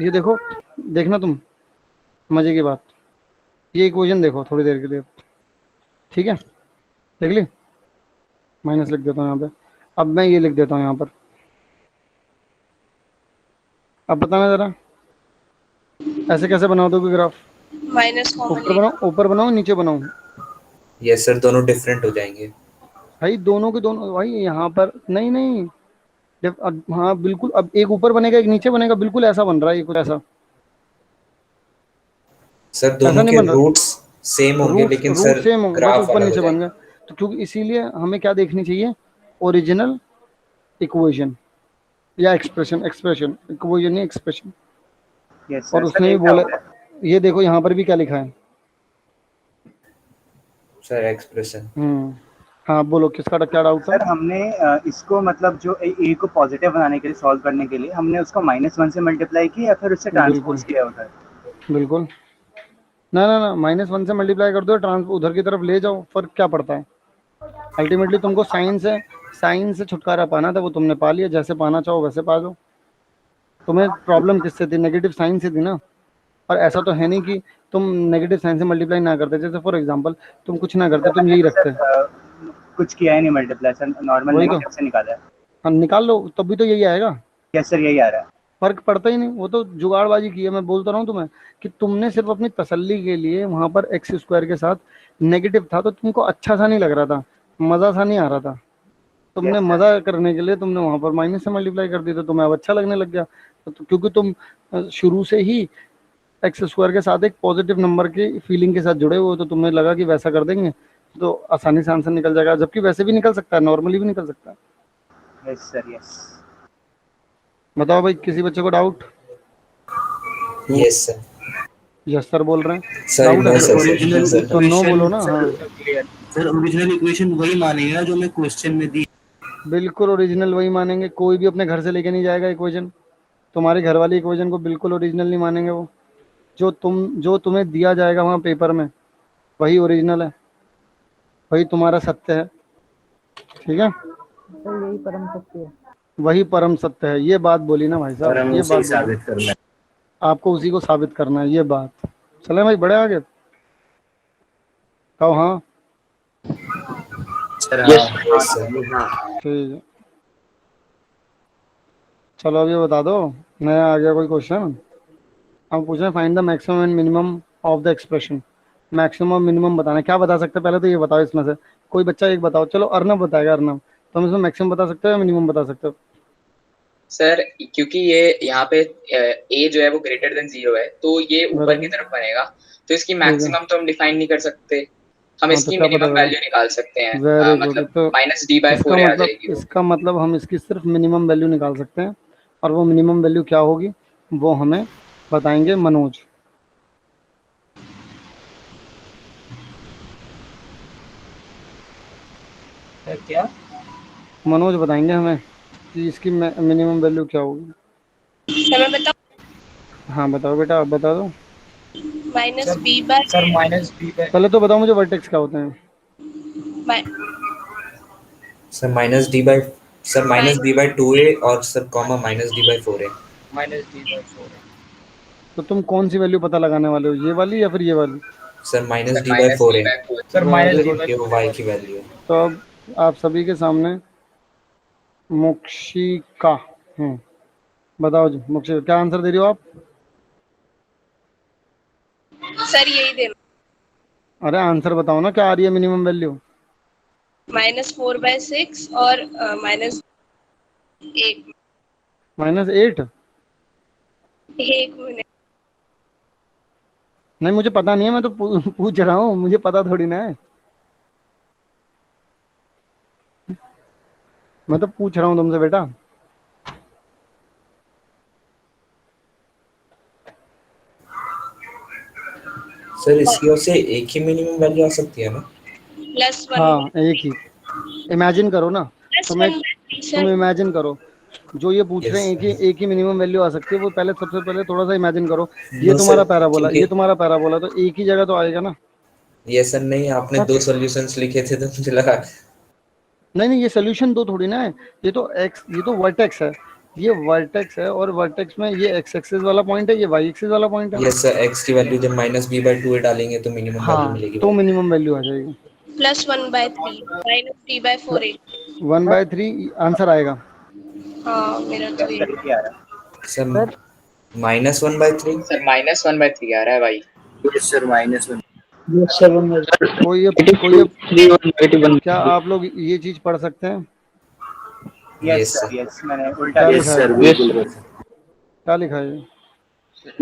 ये देखो, देखना तुम, मजे की बात, ये इक्वेशन देखो थोड़ी देर के लिए, ठीक है? देख ली? माइनस लिख देता हूँ यहाँ पे। अब मैं ये लिख देता हूँ यहाँ पर। अब बताना जरा, ऐसे कैसे बना दोगे ग्राफ? माइनस कॉमन ऊपर बनाओ, ऊपर बनाओ, नीचे बनाओ? यस सर, दोनों डिफरेंट हो जाएंगे। भाई दोनों के दोनों, भाई यहाँ पर नहीं नहीं, हाँ बिल्कुल। अब एक ऊपर बनेगा एक नीचे बनेगा, बिल्कुल ऐसा बन रहा है ये, कुछ ऐसा सर ऐसा दोनों नहीं के बन रहा। रूट्स सेम होंगे, लेकिन रूट सर सेम होंगे, बस ग्राफ ऊपर अलग हो नीचे बन जाएंगे। गए। तो क्योंकि इसीलिए हमें क्या देखनी चाहिए? ओरिजिनल इक्वेशन या एक्सप्रेशन, एक्सप्रेशन इक्वेशन नहीं एक्सप्रेशन। यस और सर। उसने भी बोला, ये देखो यहाँ पर भी क्या लिखा है सर एक्सप्रेशन। हाँ बोलो, किसका क्या डाउट था? सर हमने इसको मतलब जो ए को पॉजिटिव बनाने के लिए, सॉल्व करने के लिए हमने उसको -1 से मल्टीप्लाई किया या फिर उससे ट्रांसपोज किया उधर? बिल्कुल, ना ना ना, -1 से मल्टीप्लाई कर दो, ट्रांस उधर की तरफ ले जाओ, फर्क क्या पड़ता है? अल्टीमेटली तुमको साइन से छुटकारा पाना था, वो तुमने पा लिया। जैसे पाना चाहो वैसे पा लो। तुम्हें प्रॉब्लम किससे थी? नेगेटिव साइन से थी ना। और ऐसा तो है नहीं कि तुम नेगेटिव साइन से मल्टीप्लाई ना करते। जैसे फॉर एग्जांपल तुम कुछ ना करते, तुम यही रखते। कुछ किया ही नहीं मल्टीप्लाई सर, नॉर्मल वही तो। नेगेटिव से निकाला है। हम निकाल लो, तब भी तो यही आएगा। यस सर, यही आ रहा है। फर्क पड़ता ही नहीं, वो तो जुगाड़बाजी की है। मैं बोलता रहा हूँ तुम्हें कि तुमने सिर्फ अपनी तसल्ली के लिए वहां पर x² के साथ नेगेटिव था तो तुमको अच्छा सा नहीं लग रहा था, मजा सा नहीं आ रहा था। तुमने मजा करने के लिए तुमने वहां पर माइनस से मल्टीप्लाई कर दी, तो तुम्हें अब अच्छा लगने लग गया। तो क्योंकि तुम शुरू से ही x² के साथ एक पॉजिटिव नंबर की फीलिंग के साथ जुड़े हुए, तो तुम्हें लगा कि वैसा कर देंगे तो आसानी से आंसर निकल जाएगा। जबकि वैसे भी निकल सकता है, नॉर्मली भी निकल सकता है। Yes sir, yes. बताओ भाई, किसी बच्चे को doubt? Yes sir. Yes sir बोल रहे हैं। सर डाउट नो है? सर, ओरिजिनल सर तो नो बोलो इक्वेशन ना। हाँ सर ओरिजिनल इक्वेशन वही मानेगा जो मैं क्वेश्चन में दी। बिल्कुल ओरिजिनल वही मानेंगे, कोई भी अपने घर से लेके नहीं जाएगा इक्वेशन। तुम्हारी घर वाली इक्वेशन को बिल्कुल ओरिजिनल नहीं मानेंगे वो। जो तुम्हें दिया जाएगा वहाँ पेपर में, वही ओरिजिनल है, वही तुम्हारा सत्य है। ठीक है, सर यही परम सत्य है। वही परम सत्य है। ये बात बोली ना भाई और साहब, हमें ये उसे बात ही बोली। साबित करना है। आपको उसी को साबित करना है, ये बात। चले भाई बढ़े आगे। कहो हाँ। सर यस हाँ सर हाँ। ठीक है, चलो अब ये बता दो, नया आ गया कोई क्वेश्चन। हम पूछ रहे हैं find the maximum and minimum of the expression. Maximum और मिनिमम बताना है। क्या बता सकते हैं पहले तो ये बताओ, इसमें से कोई बच्चा एक बताओ। चलो अर्नब बताएगा, अर्नब। तुम इसमें मैक्सिमम बता सकते हो या मिनिमम बता सकते हो? सर क्योंकि ये यहाँ पे ए जो है वो ग्रेटर देन 0 है, तो ये वेरी ऊपर की गुड, तरफ बनेगा। तो इसकी ठीक है। मैक्सिमम तो हम डिफाइन नहीं कर सकते, हम हाँ तो इसकी क्या पता मिनिमम करो। वैल्यू निकाल सकते हैं। वेरी गुड, मतलब तो इसका -d/4 आ मतलब, जाएगी वो। इसका मतलब हम इसकी सिर्फ मिनिमम वैल्यू निकाल सकते हैं। और वो मिनिमम वैल्यू क्या होगी वो हमें बताएंगे मनोज। क्या? मनोज बताएंगे हमें कि इसकी मिनिमम वैल्यू क्या होगी। सर मैं बताऊँ? हाँ बताओ बेटा, आप बता दो। Minus b by sir -b by पहले तो बताओ मुझे वर्टेक्स क्या होते हैं। Sir minus d by, sir minus b by 2a और सर कॉमा -d/4a। -d/4 है। तो तुम कौन सी वैल्यू पता लगाने वाले हो, ये वाली या फिर ये वाली? Sir minus sir d/4a, -d/4। Sir very good. ये वो y की वैल्यू है। तो अब आप सभी के सामने मुक्षिका। बताओ जी, मुक्षिका क्या आंसर दे रही हो आप? सर यही देना, अरे आंसर बताओ ना, क्या आ रही है मिनिमम वैल्यू? -4/6 और -1। -8? एक मिनट। नहीं मुझे पता नहीं है, मैं तो पूछ रहा हूँ, मुझे पता थोड़ी ना है। मैं तो पूछ रहा हूँ तुमसे बेटा। सर इसकी ओर से एक ही मिनिमम वैल्यू आ सकती है ना? +1 हाँ एक ही। इमेजिन करो ना, तुम एक, +1/3 तुम सर। इमेजिन करो, जो ये पूछ रहे यस हैं एक ही मिनिमम वैल्यू आ सकती है, वो पहले सबसे पहले थोड़ा सा इमेजिन करो। ये नो सर, तुम्हारा पैराबोला, क्योंकि ये तुम्हारा पैराबोला, तो एक ही जगह तो आएगा ना। ये सर नहीं, आपने हाँ, 2 सॉल्यूशंस लिखे थे तो मुझे लगा। नहीं नहीं, ये सोल्यूशन दो थोड़ी ना है। ये तो वर्टेक्स है, ये वर्टेक्स है, और वर्टेक्स में ये एक्स एक्सिस वाला पॉइंट है, ये वाई एक्सिस वाला पॉइंट है। यस सर, x की वैल्यू जब -b/2a डालेंगे तो मिनिमम वैल्यू हाँ मिलेगी तो भाई। मिनिमम वैल्यू आ जाएगी। +1/3 -3/4। 1/3 आंसर आएगा। हाँ मेरा तो ये सर ये आ रहा सर सर -1/3। सर -1/3 आ रहा है भाई। Yes sir -1। यस सर 1 कोई अब 3 और -1। क्या आप लोग ये चीज पढ़ सकते हैं? है। Yes yes sir, sir. Yes मैंने उल्टा क्या लिखा। यस लिखा है? सर यस बिल्कुल बस। क्या लिखा है ये?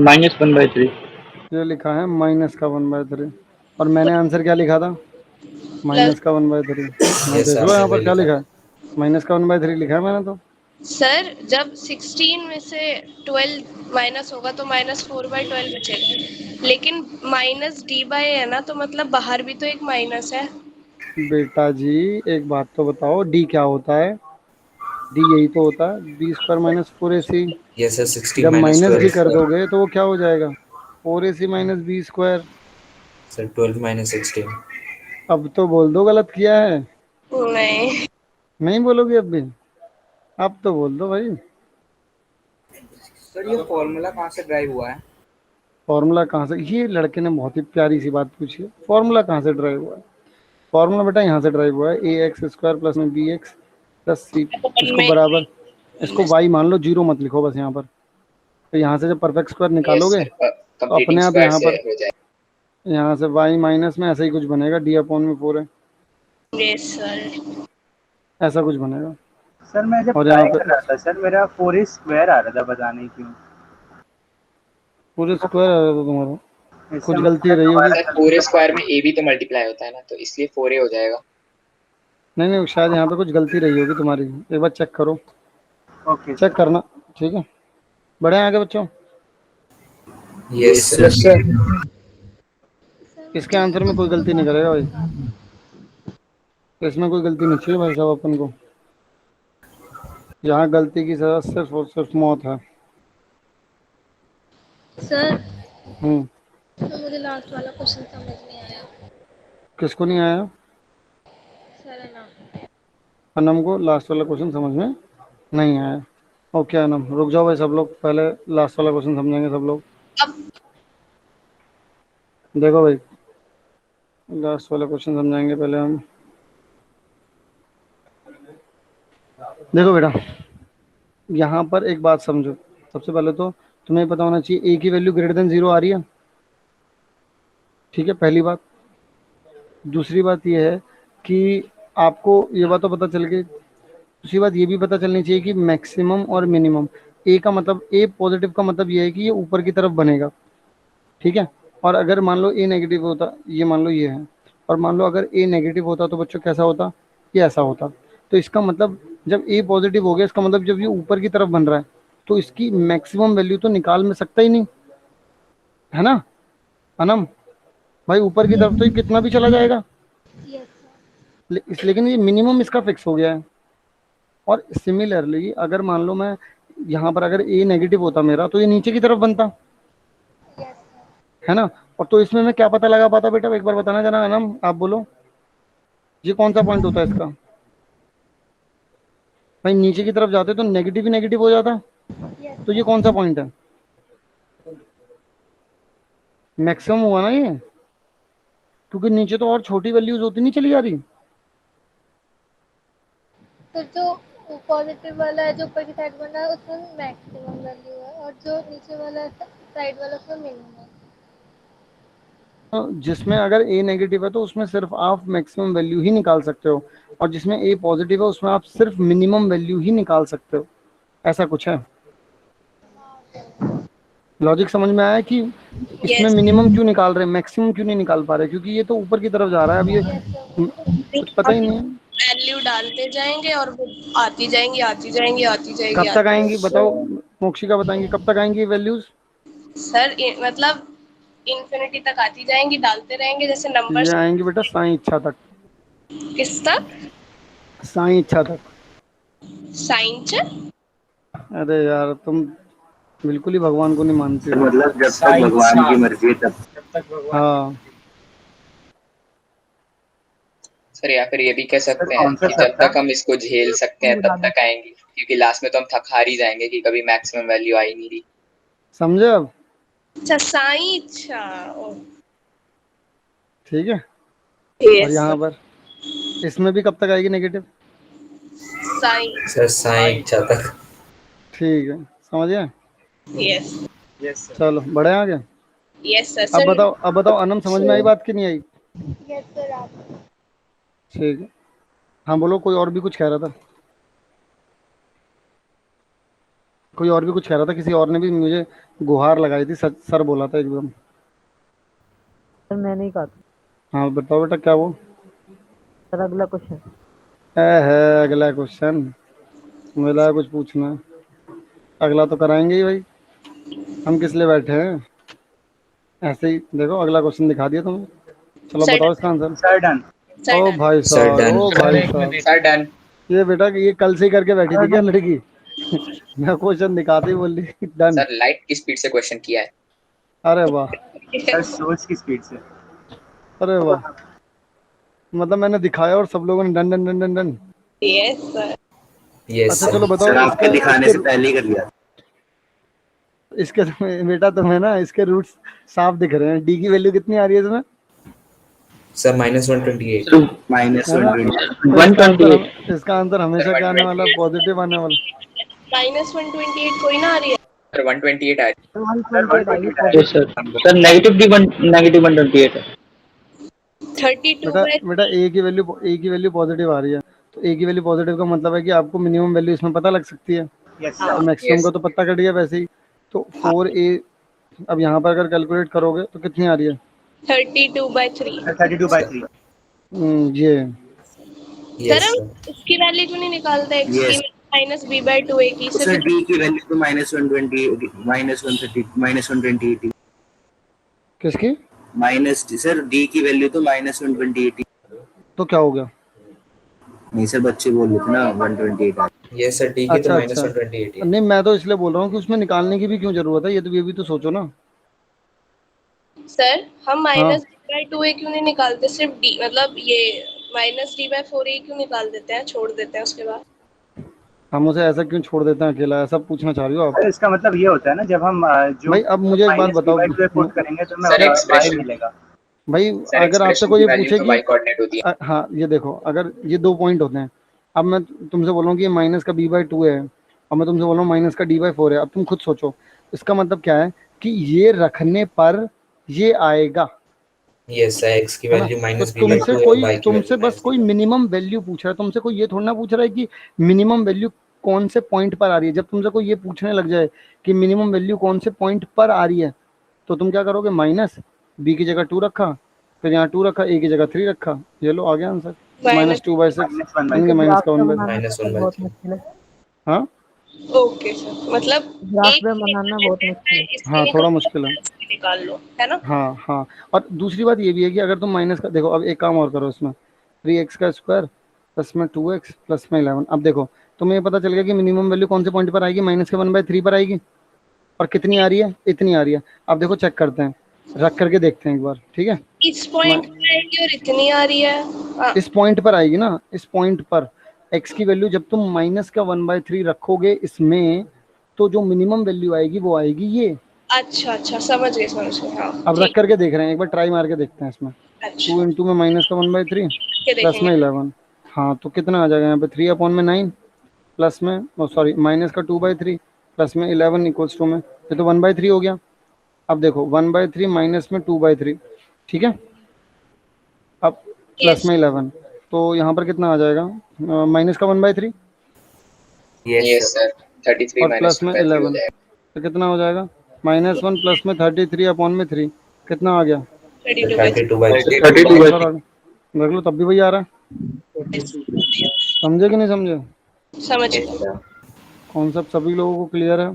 -1/3। ये लिखा है माइनस का 1/3। और मैंने आंसर क्या लिखा था? प्लस। माइनस का 1/3। हाँ यस देख लो आपने यहाँ पर वही क्या लिखा। लिखा है, माइनस का 1/3 लिखा है मैंने तो। सर जब 16 में से 12 माइनस होगा तो -4/12 बचेगा, लेकिन -d/a है ना, तो मतलब बाहर भी तो एक माइनस है। बेटा जी एक बात तो बताओ, डी क्या होता है? डी यही तो होता है, b² - 4ac। यस सर, 16 जब माइनस डी कर -12। दोगे तो वो क्या हो जाएगा? 4ac - b²। सर 12 -16। अब तो बोल दो गलत किया है। नहीं नहीं बोलोगे अब भी? अब तो बोल दो भाई। सर ये फॉर्मूला कहाँ से ड्राइव हुआ है? फॉर्मूला कहाँ से, ये लड़के ने बहुत ही प्यारी सी बात पूछी है, फॉर्मूला कहाँ से ड्राइव हुआ है? फॉर्मूला बेटा यहाँ से ड्राइव हुआ है, ax² + bx + c। इसको में बराबर, इसको y मान लो, जीरो मत लिखो बस यहाँ पर। तो यहाँ से जब परफेक्ट स्क्वायर यस निकालोगे सर, तो कंप्लीटिंग अपने आप स्क्वायर यहाँ से पर, हो जाएगा। यहाँ से y माइनस में ऐसा ही कुछ बनेगा, d/4 है, यस सर। ऐसा कुछ बनेगा। सर मैं जब और यहाँ ट्राई पे कर रहा था सर, मेरा 4a² आ रहा था, पता नहीं क्यों। पूरे स्क्वायर आ रहा था तुम्हारा, इससे कुछ मुझे गलती रही होगी। सर पूरे स्क्वायर में a भी तो मल्टीप्लाई होता है ना, तो इसलिए 4a हो जाएगा। नहीं नहीं, शायद यहाँ पे कुछ गलती रही होगी तुम्हारी, एक बार चेक करो, ओके चेक सर। करना। ठीक है, बढ़े आगे बच्चों। Yes sir. इसके आंसर में कोई गलती नहीं करेगा भाई, इसमें कोई गलती नहीं चाहिए भाई साहब अपन को। यहाँ गलती की सजा सिर्फ और सिर्फ मौत है। सर हम्म। मुझे लास्ट वाला क्वेश्चन समझ नहीं आया। किसको नहीं आया? सर है ना, अनम को लास्ट वाला क्वेश्चन समझ में नहीं आया। ओके अनम, रुक जाओ भाई सब लोग, पहले लास्ट वाला क्वेश्चन समझेंगे सब लोग। देखो भाई, लास्ट वाला क्वेश्चन समझाएंगे पहले हम। देखो बेटा, यहाँ पर एक बात समझो। सबसे पहले तो तुम्हें पता होना चाहिए ए की वैल्यू ग्रेटर देन 0 आ रही है, ठीक है, पहली बात। दूसरी बात ये है कि आपको ये बात तो पता चल गई, दूसरी बात ये भी पता चलनी चाहिए कि मैक्सिमम और मिनिमम, ए का मतलब, ए पॉजिटिव का मतलब ये है कि ये ऊपर की तरफ बनेगा, ठीक है। और अगर मान लो ए नेगेटिव होता, ये मान लो ये है, और मान लो अगर ए नेगेटिव होता तो बच्चों कैसा होता, ये ऐसा होता। तो इसका मतलब जब ए पॉजिटिव हो गया, इसका मतलब जब ये ऊपर की तरफ बन रहा है तो इसकी मैक्सिमम वैल्यू तो निकाल में सकता ही नहीं, है ना अनम भाई? ऊपर की तरफ तो ये कितना भी चला जाएगा, लेकिन ये मिनिमम इसका फिक्स हो गया है। और सिमिलरली अगर मान लो मैं यहाँ पर अगर ए नेगेटिव होता मेरा, तो ये नीचे की तरफ बनता, है ना। और तो इसमें मैं क्या पता लगा पाता बेटा, एक बार बताना जरा अनम, आप बोलो ये कौन सा पॉइंट होता है इसका? भाई नीचे की तरफ जाते तो नेगेटिव ही नेगेटिव हो जाता, तो ये कौन सा पॉइंट है? मैक्सिमम हुआ ना ये, क्योंकि नीचे तो और छोटी वैल्यूज होती नहीं चली जा रही। तो जो पॉजिटिव वाला है जो ऊपर की साइड बना है उसमें मैक्सिमम वैल्यू है, और जो नीचे वाला साइड वाला उसमें मिनिमम है। जिसमें अगर ए नेगेटिव है तो उसमें सिर्फ आप मैक्सिमम वैल्यू ही निकाल सकते हो, और जिसमें ए पॉजिटिव है उसमें आप सिर्फ मिनिमम वैल्यू ही निकाल सकते हो, ऐसा कुछ है। लॉजिक समझ में आया कि इसमें मिनिमम क्यों निकाल रहे हैं, मैक्सिमम क्यों नहीं निकाल पा रहे? क्योंकि ये तो ऊपर की तरफ जा रहा है, अब ये कुछ पता ही नहीं है। वैल्यू डालते जाएंगे और वो आती जाएंगी आती जाएंगी आती जाएंगी। कब तक आएंगी बताओ, मोक्षिका बताएंगी कब तक आएंगी वैल्यूज? सर मतलब इन्फिनिटी तक आती जाएंगी, डालते रहेंगे जैसे नंबर। ये आएंगी बेटा साईं इच्छा तक। किस तक? साईं इच्छा तक। साइंच? अरे यार तुम बिल्कुल ही भगवान को नहीं मानते हो। मतलब जब तक भगवान की मर्जी है तब। हाँ सर या फिर ये भी कह सकते हैं कि जब तक हम इसको झेल सकते हैं तब तक आएंगी, क्योंकि लास्ट में तो हम थक हार ही जाएंगे कि कभी मैक्सिमम वैल्यू आई नहीं रही। समझे अब? अच्छा साईं इच्छा, ठीक है। yes, और यहाँ पर इसमें भी कब तक आएगी नेगेटिव? साईं सर साईं इच्छा तक। ठीक है, समझिए? यस यस चलो बढ़े आगे। Yes sir. अब बताओ अनम, समझ में आई बात कि नहीं आई? यस सर आप। ठीक है, हाँ बोलो, कोई और भी कुछ कह रहा था? कोई और भी कुछ कह रहा था? किसी और ने भी मुझे गुहार लगाई थी, सर बोला था एकदम। सर मैंने ही कहा था। हाँ बताओ बेटा, क्या वो? सर अगला क्वेश्चन है अगला क्वेश्चन, मिला कुछ पूछना? अगला तो कराएंगे ही भाई, हम किस लिए बैठे हैं? ऐसे ही देखो, अगला क्वेश्चन दिखा दिया तुम्हें। चलो बताओ इसका आंसर। Sir done. ओ भाई साहब, ओ भाई साहब, सर डन। ये बेटा ये कल से ही करके बैठी थी क्या लड़की? मैं क्वेश्चन दिखाते ही बोल रही डन। सर लाइट की स्पीड से क्वेश्चन किया है। अरे वाह, सर सोच की स्पीड से। अरे वाह, मतलब मैंने दिखाया और सब लोगों ने done done done done done. Yes sir. अच्छा चलो बताओ, सर आपके दिखाने से पहले ही कर लिया। इसके बेटा तुम्हें ना इसके रूट्स साफ दिख रहे हैं। डी की वैल्यू कितनी आ रही है तुम्हें? सर -128। -128। इसका आंसर हमेशा क्या आने वाला? पॉजिटिव आने वाला। -128 कोई ना आ रही है। सर 128 आ रही है। सर नेगेटिव 128 है। 32 बेटा ए की वैल्यू पॉजिटिव आ रही है, तो ए की वैल्यू पॉजिटिव का मतलब है कि आपको मिनिमम वैल्यू इसमें पता लग सकती है। तो मैक्सिमम का तो पता कट गया वैसे ही। तो 4a अब यहाँ पर अगर कैलकुलेट करोगे तो कितनी आ रही है? 32/3। 32/3। ये सर हम इसकी वैल्यू क्यों नहीं निकालते? माइनस बी बाई टू ए की तो सर डी की वैल्यू तो -120 -130 -120 किसकी? माइनस सर डी की वैल्यू तो -120 तो क्या हो गया? नहीं सर बच्चे बोल रहे थे ना 128 ये सर डी की तो अच्छा अच्छा, -128 नहीं मैं तो इसलिए बोल रहा हूँ कि उसमें निकालने की भी क्यों जरूरत है, ये भी तो सोचो ना। सर हम हाँ माइनस डी बाई टू ए क्यों नहीं निकालते, सिर्फ डी मतलब ये माइनस डी बाई फोर ए क्यों निकाल देते हैं, छोड़ देते हैं उसके बाद? हम उसे ऐसा क्यों छोड़ देते हैं अकेला, ऐसा पूछना चाह रही हो आप? अरे इसका मतलब ये होता है ना, जब हम जो भाई अब मुझे एक बात माइनस बताओ, डिवाइड पुट करेंगे तो हमें सर y एक्सप्रेशन मिलेगा। भाई सर अगर आपसे एक्सप्रेशन कोई की ये वैल्यू पूछे तो कि y कोऑर्डिनेट होती है। हाँ ये देखो, अगर ये 2 पॉइंट होते हैं, अब मैं तुमसे बोलूँ कि ये माइनस का बी बाई टू है और मैं तुमसे बोलूँ माइनस का डी बाई फोर है, अब तुम खुद सोचो इसका मतलब क्या है कि ये रखने पर ये आएगा, यस एक्स की है ना? वैल्यू तो -b/2 तुमसे है, कोई y की तुमसे वैल्यू बस कोई मिनिमम वैल्यू पूछ रहा है, तुमसे कोई ये थोड़ा ना पूछ रहा है कि मिनिमम वैल्यू कौन से पॉइंट पर आ रही है। जब तुमसे कोई ये पूछने लग जाए कि मिनिमम वैल्यू कौन से पॉइंट पर आ रही है, तो तुम क्या करोगे? माइनस बी की जगह 2 रखा, फिर यहाँ 2 रखा, ए की जगह 3 रखा, ये लो आ गया आंसर माइनस -2/6 -1/3 इनके माइनस का 1/3। बनाना बहुत मुश्किल है। हाँ ओके सर, मतलब ग्राफ एक में बनाना बहुत मुश्किल है। इसकी हाँ थोड़ा निकाल मुश्किल है। इसकी निकाल लो, है ना? हाँ हाँ, और दूसरी बात ये भी है कि अगर तुम माइनस का देखो, अब एक काम और करो इसमें, 3x का स्क्वायर प्लस में 2x प्लस में 11। अब देखो तुम्हें ये पता चल गया कि मिनिमम वैल्यू कौन से पॉइंट पर आएगी, माइनस के 1/3 पर आएगी, और कितनी आ रही है? इतनी आ रही है। अब देखो चेक करते हैं, रख करके देखते हैं एक बार, ठीक है? इस पॉइंट पे आएगी और इतनी आ रही है। इस पॉइंट पर आएगी ना, इस पॉइंट पर x की वैल्यू जब तुम माइनस का 1/3 रखोगे इसमें, तो जो मिनिमम वैल्यू आएगी वो आएगी ये। अच्छा अच्छा, समझ गए हाँ अब रख ठीक। करके देख रहे हैं, एक बार ट्राई मार के देखते हैं इसमें। अच्छा 2 इंटू में माइनस का 1/3 के प्लस में देखेंगे। 11, हाँ तो कितना आ जाएगा यहाँ पे? 3/9 प्लस में सॉरी माइनस का 2/3 प्लस में 11 इक्वल्स टू में, ये तो 1/3 हो गया। अब देखो 1/3 माइनस में 2/3, ठीक है? अब प्लस में 11, तो यहाँ पर कितना आ जाएगा? माइनस का 1/3 यस सर 33 और माइनस प्लस में 2/3 हो 11, जाएगा। तो कितना हो जाएगा? -1 प्लस में 33/3 कितना आ गया? 32/3 देख लो तब भी वही आ रहा है। समझे कि नहीं समझे? समझ गए। कॉन्सेप्ट सभी लोगों को क्लियर है?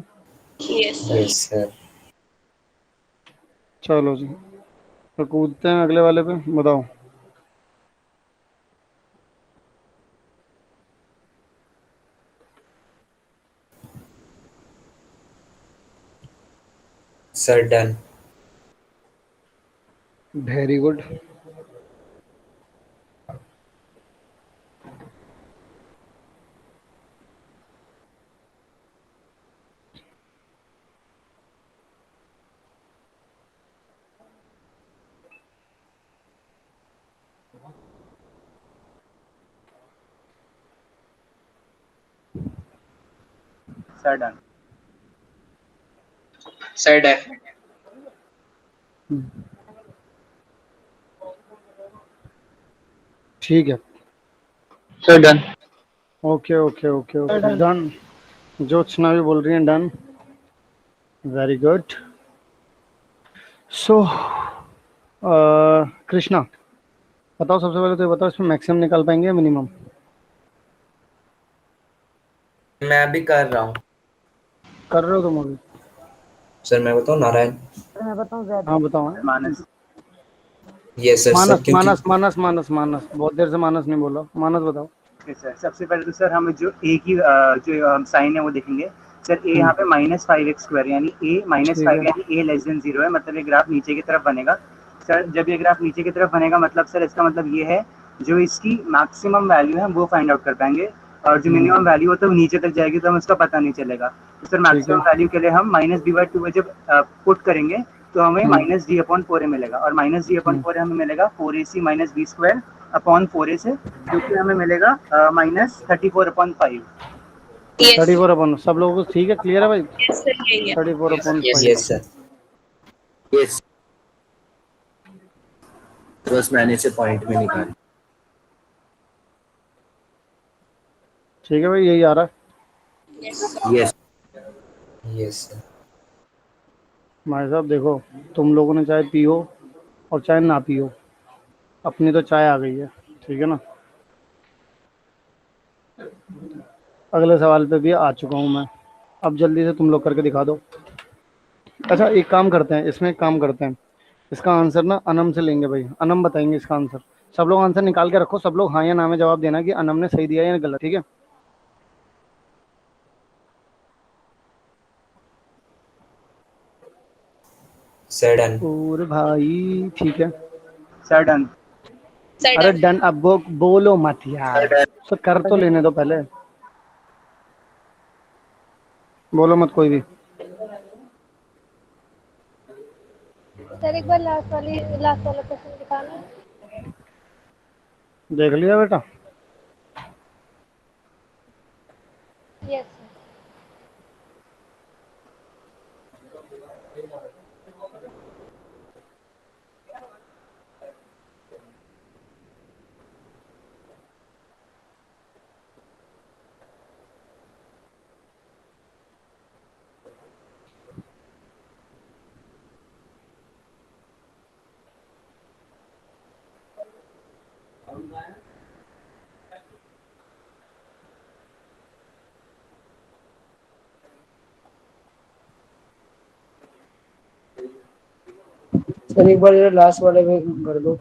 Yes sir. चलो जी, तो कूदते हैं अगले वाले पे, बताओ। Sir done. Very good. Sir done. Sir done. ठीक है sir done. Okay okay okay okay done. Jyotsna भी बोल रही है done. Very good. So Krishna बताओ, सबसे पहले तो ये बताओ इसमें मैक्सिमम निकाल पाएंगे या मिनिमम? मैं अभी कर रहा हूँ। कर रहे हो तुम अभी? सर मैं बताऊं नारायण? मैं बताऊं ज़्यादा? हाँ बताओ। मानस यस सर मानस क्योंकि मानस मानस मानस मानस, बहुत देर से मानस नहीं बोला, मानस बताओ। सर सबसे पहले तो सर हम जो ए की जो हम साइन है वो देखेंगे। सर ए यहाँ पे -5x² यानी ए ठीक -5 है। यानी ए <0 है, मतलब ये ग्राफ नीचे की तरफ बनेगा। सर जब ये ग्राफ नीचे की तरफ बनेगा मतलब सर इसका मतलब ये है जो इसकी मैक्सिमम वैल्यू है वो फाइंड आउट कर पाएंगे, और जो मिनिमम वैल्यू हो तो नीचे तक जाएगी तो हमें उसका पता नहीं चलेगा। तो सर मैक्सिमम वैल्यू के लिए हम -b/2 जब पुट करेंगे तो हमें -d/4 मिलेगा, और -d/4 हमें मिलेगा 4ac - b²/4a से, जो कि हमें मिलेगा -34/5। 34 अपन सब लोगों को ठीक है, क्लियर है भाई? यस सर, यही है। 34/5। Yes sir. यस बस मैंने से पॉइंट में निकाली। ठीक है भाई, यही आ रहा है। Yes yes sir. भाई साहब देखो, तुम लोगों ने चाहे पियो और चाहे ना पियो, अपनी तो चाय आ गई है, ठीक है ना? अगले सवाल पे भी आ चुका हूँ मैं। अब जल्दी से तुम लोग करके दिखा दो। अच्छा एक काम करते हैं, इसमें एक काम करते हैं, इसका आंसर ना अनम से लेंगे भाई, अनम बताएंगे इसका आंसर। सब लोग आंसर निकाल के रखो, सब लोग हाँ या ना में जवाब देना कि अनम ने सही दिया या गलत, ठीक है। Sir done. और भाई ठीक है सर डन। अरे डन, अब वो बोलो मत यार, तो कर तो लेने दो पहले, बोलो मत कोई भी। सर एक बार लास्ट वाला क्वेश्चन दिखाना। देख लिया बेटा? यस सर एक बार लास्ट वाले में कर दो।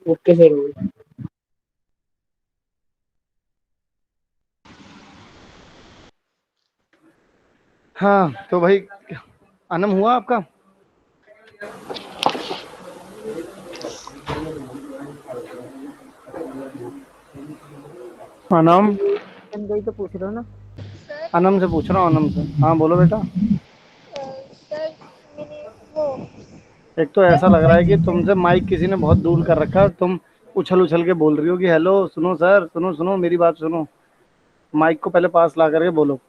Okay sir. हाँ तो भाई अनम हुआ आपका? अनम गई तो पूछ रहे हो ना? अनम से पूछ रहा हूँ, अनम से। हाँ बोलो बेटा। सर वो एक तो ऐसा लग रहा है कि तुमसे माइक किसी ने बहुत दूर कर रखा है, तुम उछल उछल के बोल रही हो कि हेलो सुनो सर, सुनो सुनो मेरी बात सुनो। माइक को पहले पास ला करके बोलो।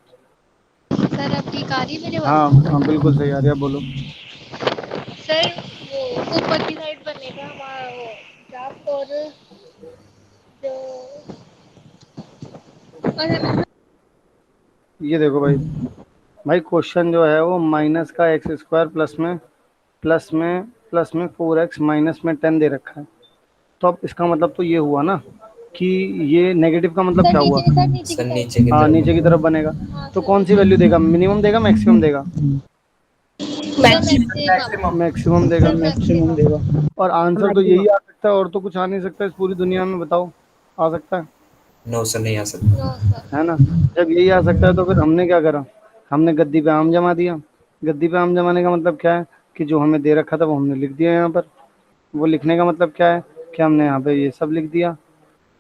सर अब ठीक आ रही है मेरे हाँ पास? हाँ बिल्कुल सही आ रही है, बोलो। सर वो ऊपर की साइड बनेगा हमारा वो ड्राफ्ट, और जो ये देखो भाई, भाई क्वेश्चन जो है वो माइनस का एक्स स्क्वायर प्लस में 4x माइनस में 10 दे रखा है। तो अब इसका मतलब तो ये हुआ ना कि ये नेगेटिव का मतलब सर क्या हुआ? नीचे सर की नीचे की हाँ तरफ नीचे की बनेगा। तरफ बनेगा। हाँ तो सर। कौन सी वैल्यू देगा, मिनिमम देगा मैक्सिमम देगा? मैक्सिमम। मैक्सिमम देगा। सर मैक्सिमम देगा। और आंसर तो यही आ सकता है, और तो कुछ आ नहीं सकता इस पूरी दुनिया में, बताओ आ सकता है? नो सर नहीं आ सकता। No sir. है ना? जब यही आ सकता है तो फिर हमने क्या करा, हमने गद्दी पे आम जमा दिया। गद्दी पे आम जमाने का मतलब क्या है कि जो हमें दे रखा था वो हमने लिख दिया यहाँ पर। वो लिखने का मतलब क्या है कि हमने यहाँ पे ये सब लिख दिया।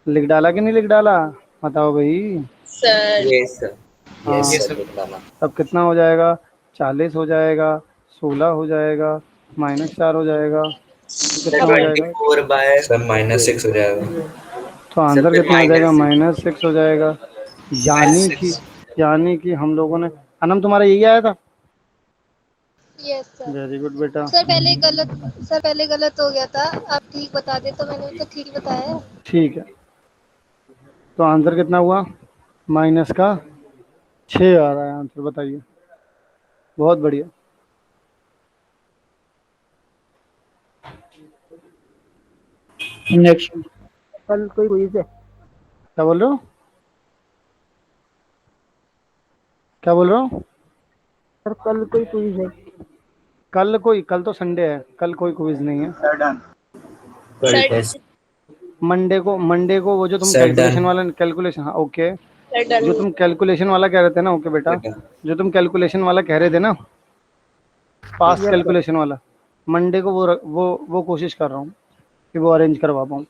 लिख डाला कि नहीं लिख डाला, बताओ भाई। Sir yes sir. हाँ यस सर लिख डाला। तब कितना हो जाएगा, 40 हो जाएगा, 16 हो जाएगा, -4 हो जाएगा, तो सर कितना हो जाएगा? 24/। सर -6 हो जाएगा। तो सर आंसर फिर कितना हो जाएगा, -6। -6 हो जाएगा। यानी कि -6। यानी कि हम लोगों ने, अनम तुम्हारा यही आया था? Yes sir. वेरी गुड बेटा। सर पहले गलत हो गया था, आप ठीक बता दे, तो मैंने तो ठीक बताया है। ठीक है, तो आंसर कितना हुआ, माइनस का 6 आ रहा है आंसर, बताइए। बहुत बढ़िया। नेक्स्ट कल कोई क्विज है? क्या बोल रहे हो, क्या बोल रहे हो? सर कल कोई क्विज है? कल तो संडे है, कल कोई क्विज नहीं है। Sir done. कल टेस्ट। मंडे को वो जो तुम सर डन। कैलकुलेशन, हाँ ओके, सर डन। जो तुम कैलकुलेशन वाला कह रहे थे ना, ओके बेटा, बेटा जो तुम कैलकुलेशन वाला कह रहे थे ना, पास्ट यस सर। कैलकुलेशन वाला, मंडे को वो कोशिश कर रहा हूँ कि वो अरेंज करवा पाऊँ।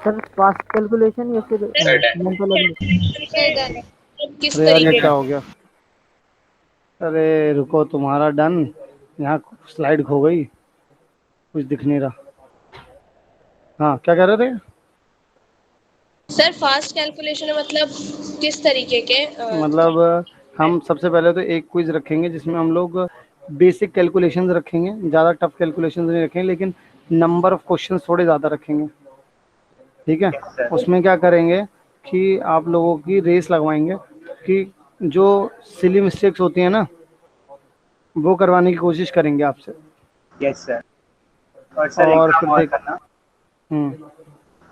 सर पास्ट कैलकुलेशन या फिर सर मेंटल सर डन। किस अरे यार ये तरीके क्या हो गया, अरे रुको, तुम्हारा डन, यहाँ स्लाइड खो गई, कुछ दिख नहीं रहा। हाँ क्या कह रहे थे? सर फास्ट कैलकुलेशन मतलब किस तरीके के मतलब हम सबसे पहले तो एक क्विज रखेंगे जिसमें हम लोग बेसिक कैलकुलेशंस रखेंगे, ज़्यादा टफ कैलकुलेशंस नहीं रखेंगे, लेकिन नंबर ऑफ क्वेश्चंस थोड़े ज़्यादा रखेंगे। ठीक है, उसमें क्या करेंगे कि आप लोगों की रेस लगवाएंगे कि जो सिली मिस्टेक्स होती हैं ना वो करवाने की कोशिश करेंगे आपसे। Yes sir. और सर एक और काम फिर और देख करना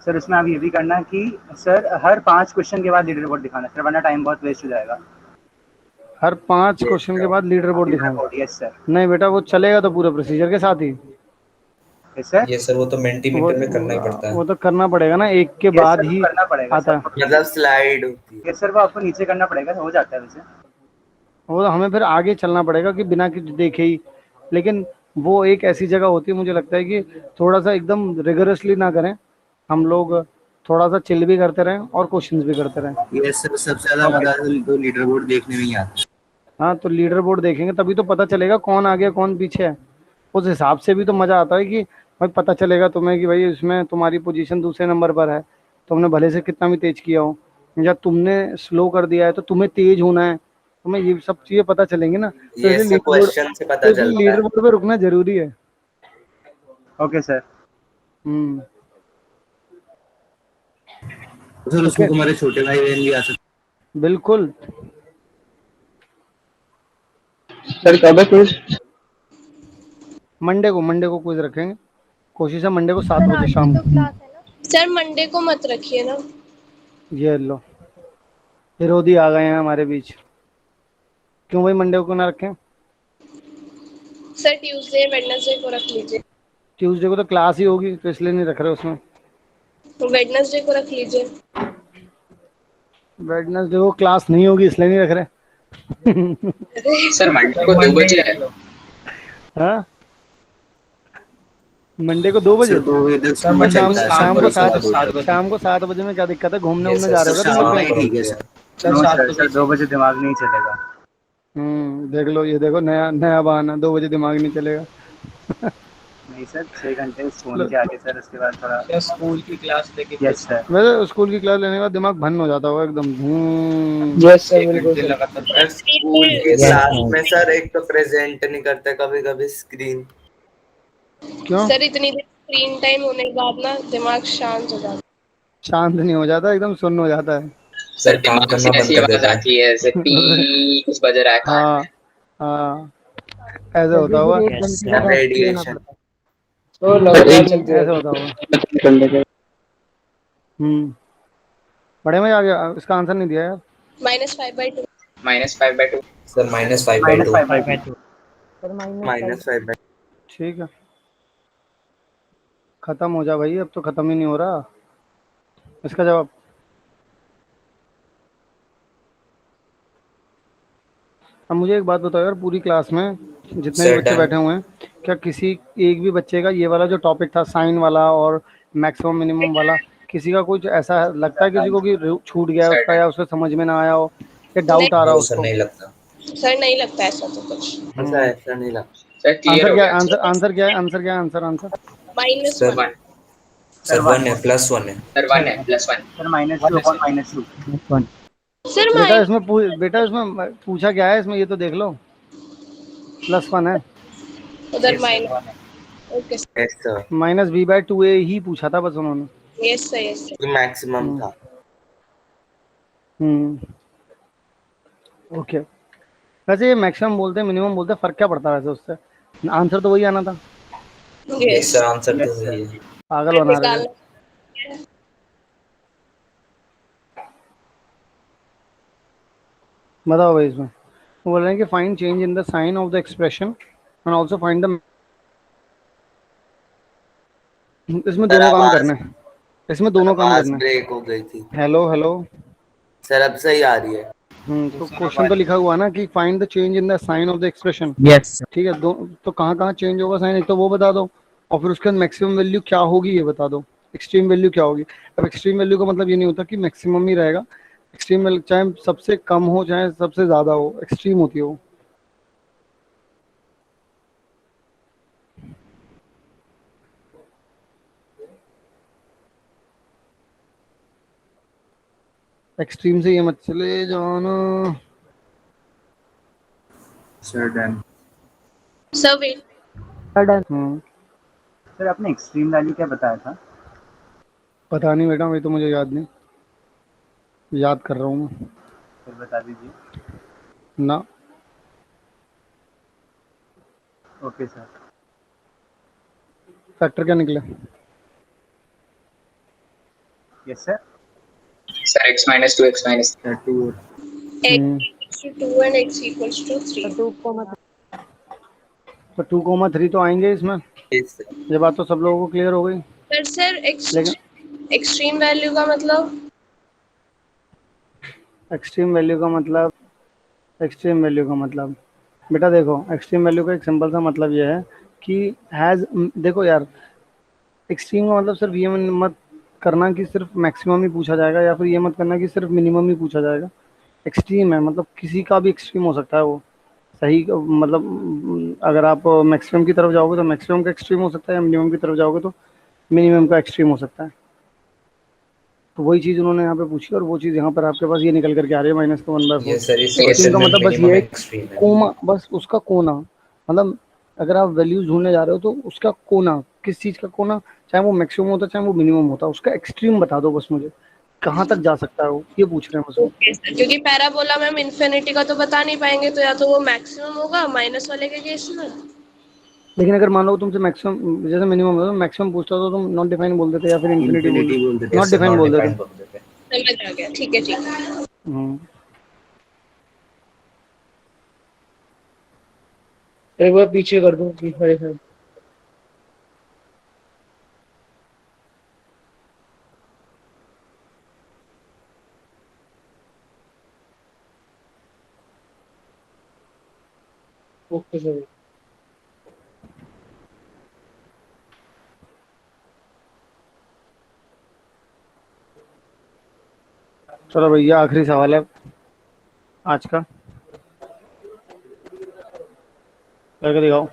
सर, उसमें आप ये भी करना कि सर हर 5 क्वेश्चन के बाद लीडर बोर्ड दिखाना सर, वरना टाइम बहुत वेस्ट हो जाएगा। हर 5 क्वेश्चन के बाद लीडर बोर्ड लीडर दिखाऊं? Board, yes sir. नहीं बेटा, वो चलेगा तो पूरे प्रोसीजर के साथ ही। सर ये सर वो तो मेंटीमीटर में करना ही पड़ता है। वो तो करना पड़ेगा ना, एक के यस बाद सर, ही करना पड़ेगा आता सर। है। मतलब स्लाइड होती है। यस सर, वो आपको नीचे करना पड़ेगा, हो जाता है वैसे। वो तो हमें फिर आगे चलना पड़ेगा कि बिना कुछ देखे ही, लेकिन वो एक ऐसी जगह होती है, मुझे लगता है कि थोड़ा सा एकदम रिगरसली ना करें हम लोग, थोड़ा सा चिल भी करते रहें और क्वेश्चंस भी करते रहें। ये सर सबसे ज्यादा मजा तो लीडर बोर्ड देखने में ही आता है। हाँ तो लीडर बोर्ड देखेंगे तभी तो पता चलेगा कौन आगे कौन पीछे है। उस हिसाब से भी तो मजा आता है कि भाई पता चलेगा तुम्हें कि भाई इसमें तुम्हारी पोजीशन दूसरे नंबर पर है, तुमने भले से कितना भी तेज किया हो, या तुमने स्लो कर दिया है तो तुम्हें तेज होना है, तुम्हें ये सब चीजें पता चलेंगी ना। तो ये इसलिए सब लीडर बोर्ड, क्वेश्चन से तो पता इसलिए चलता लीडर है। बोर्ड पे रुकना जरूरी है। Okay sir. Hmm. Sir okay, उसमें तुम्हारे छोटे भाई बहन भी आ सकते। बिल्कुल। सर कब है क्विज? मंडे को क्विज रखेंगे, कोशिश है मंडे को 7 सर बजे आज भी शाम तो को। क्लास है ना? सर मंडे को मत रखिए ना। ये लो, विरोधी आ गए हैं हमारे बीच। क्यों भाई मंडे को ना रखें? सर ट्यूसडे वेडनेसडे को रख लीजिए। ट्यूसडे को तो क्लास ही होगी तो इसलिए नहीं रख रहे उसमें। वेडनेसडे को रख लीजिए। वेडनेसडे को क्लास नहीं होगी इसलिए नहीं रख रहे। सर मंडे को 2 बजे है। हाँ, मंडे को 2 बजे। सर तो इधर तो समय शाम चलता है, शाम को 7 7 शाम को 7 बजे में क्या दिक्कत है? घूमने ये उमने सर जा रहे सर हो क्या शाम तुम को लोग ही कहीं? ठीक है सर। नो सर, सर 2 बजे दिमाग नहीं चलेगा। देख लो, ये देखो नया नया बहाना, 2 बजे दिमाग नहीं चलेगा। नहीं सर, 6 घंटे फोन लो, के आगे सर, उसके बाद थोड़ा स्कूल की क्लास लेके। Yes sir. वैसे स्कूल की क्लास लेने के बाद दिमाग भन हो जाता होगा एकदम यस सर, 1 बिल्कुल घंटे सर। लगातार सर स्कूल की Yes, क्लास हाँ। में सर एक तो प्रेजेंट नहीं करते कभी कभी स्क्रीन। क्यों सर इतनी देर स्क्रीन टाइम होने के बाद ना दिमाग शांत हो जाता शांत नहीं हो जाता, एकदम सुन्न हो जाता है। सर सर काम दिमाग से करना बंद ऐसी कर आवाज देता है। आती है जैसे पी कुछ बज रहा है कान में। हाँ हाँ, ऐसे होता चलिए होगा। फिर 1 घंटे का रेस्ट लेना रेडिएशन। पड़ता है। तो लगातार चलती ऐसे रहती होता होगा। है। हम्म। बड़े में आ गया, इसका आंसर नहीं दिया यार। है। -5/2। -5/2। सर -5/2। -5/2। सर -5/2। ठीक है, खत्म हो जा भाई, अब तो खत्म ही नहीं हो रहा इसका जवाब। अब मुझे एक बात बताओ यार, पूरी क्लास में जितने भी सर बच्चे डन। बैठे हुए हैं, क्या किसी एक भी बच्चे का ये वाला जो टॉपिक था साइन वाला और मैक्सिमम मिनिमम वाला, किसी का कुछ ऐसा लगता है किसी को कि छूट गया है सर उसका, डन। या उसको समझ में ना आया हो, या नहीं डाउट आ रहा हो नो सर उसको? नहीं लगता। सर नहीं लगता ऐसा तो कुछ। ऐसा हम्म। ऐसा नहीं लगता। सर क्लियर आंसर हो क्या है? गया। आंसर क्या है? आंसर क्या है? आंसर -1। सर 1। सर सर 1 है, +1 है। सर 1 है, +1। Sir -2 upon -2। सर बेटा इसमें पूछा क्या है इसमें, ये तो देख लो। +1 है। उधर yes sir. Minus. Okay sir. Yes sir, -b/2a ही पूछा था बस उन्होंने। Yes sir, yes sir. ये मैक्सिमम हम्म। था। हम्म। ओके, वैसे ये मैक्सिमम बोलते हैं मिनिमम बोलते हैं, फर्क क्या पड़ता है वैसे उससे? आंसर तो वही आना था। Yes yes. सर, आंसर तो यस वही सर। है। पागल सर बना रहे थे। निकालना बताओ भाई इसमें, वो बोल रहे हैं कि find change in the sign of the expression and also find the, इसमें सर दोनों काम आवाज करने हैं, इसमें दोनों काम आवाज करने हैं। ब्रेक हो गई थी। Hello hello. सर अब सही आ रही है। तो क्वेश्चन तो लिखा हुआ ना कि find the change in the sign of the expression. Yes ठीक है, दो तो कहाँ कहाँ चेंज होगा साइन, एक तो वो बता दो, और फिर उसके बाद मैक्सिमम वैल्यू क्या होगी ये बता दो, एक्सट्रीम वैल्यू क्या होगी। अब एक्सट्रीम वैल्यू का मतलब ये नहीं होता कि मैक्सिमम ही रहेगा, एक्सट्रीम वैल्यू चाहे सबसे कम हो चाहे सबसे ज़्यादा हो, एक्सट्रीम होती है वो। एक्सट्रीम से ये मत चले जाना। Sir done. Sir wait, sir आपने एक्सट्रीम वैल्यू क्या बताया था? पता नहीं बेटा, वही तो मुझे याद नहीं, याद कर रहा हूँ मैं। फिर बता दीजिए। ना, ओके सर। फैक्टर क्या निकले? Yes sir. Sir x minus 2 x minus x equals to 2 and x equals to 3. तो 2,3 तो आएंगे इसमें, ये बात तो सब लोगों को क्लियर हो गई। पर सर लेकिन एक्सट्रीम वैल्यू का मतलब, एक्सट्रीम वैल्यू का मतलब, एक्सट्रीम वैल्यू का मतलब बेटा देखो, एक्सट्रीम वैल्यू का एक सिंपल सा मतलब ये है कि हैज, देखो यार, एक्सट्रीम का मतलब सिर्फ ये मत करना कि सिर्फ मैक्सिमम ही पूछा जाएगा, या फिर ये मत करना कि सिर्फ मिनिमम ही पूछा जाएगा। एक्सट्रीम है मतलब किसी का भी एक्सट्रीम हो सकता है वो, सही मतलब अगर आप मैक्सिमम की तरफ जाओगे तो मैक्सिमम का एक्सट्रीम हो सकता है, या मिनिमम की तरफ जाओगे तो मिनिमम का एक्सट्रीम हो सकता है। तो वही चीज़ उन्होंने यहाँ पे पूछी, और वो चीज़ यहाँ पर आपके पास ये निकल करके आ रही है -1/4। ये सर इस एक्सट्रीम क्वेश्चन का में मतलब बस मिनिमम ये है एक्सट्रीम है। कोमा, बस उसका कोना, मतलब अगर आप वैल्यूज ढूंढने जा रहे हो तो उसका कोना, किस चीज़ का कोना, चाहे वो मैक्सिमम होता चाहे वो मिनिमम होता, उसका एक्सट्रीम बता दो बस मुझे, कहाँ तक जा सकता है वो, ये पूछ रहे हैं बस वो। ओके सर, क्योंकि पैराबोला में हम इन्फिनिटी का तो बता नहीं पाएंगे, तो या तो वो मैक्सिमम होगा माइनस वाले के केस में। लेकिन अगर मान लो तुमसे मैक्सिमम जैसे मिनिमम है, मैक्सिमम पूछता तो तुम नॉट डिफाइन बोल देते, या फिर इन्फिनिटी बोल इन्फिनिटी बोल देते, देते। नॉट डिफाइन बोल देते। समझ आ गया, ठीक है ठीक है। एक बार पीछे कर दूं कि खड़े खड़े। Okay sir. चलो भैया, आखिरी सवाल है आज का, करके दिखाओ।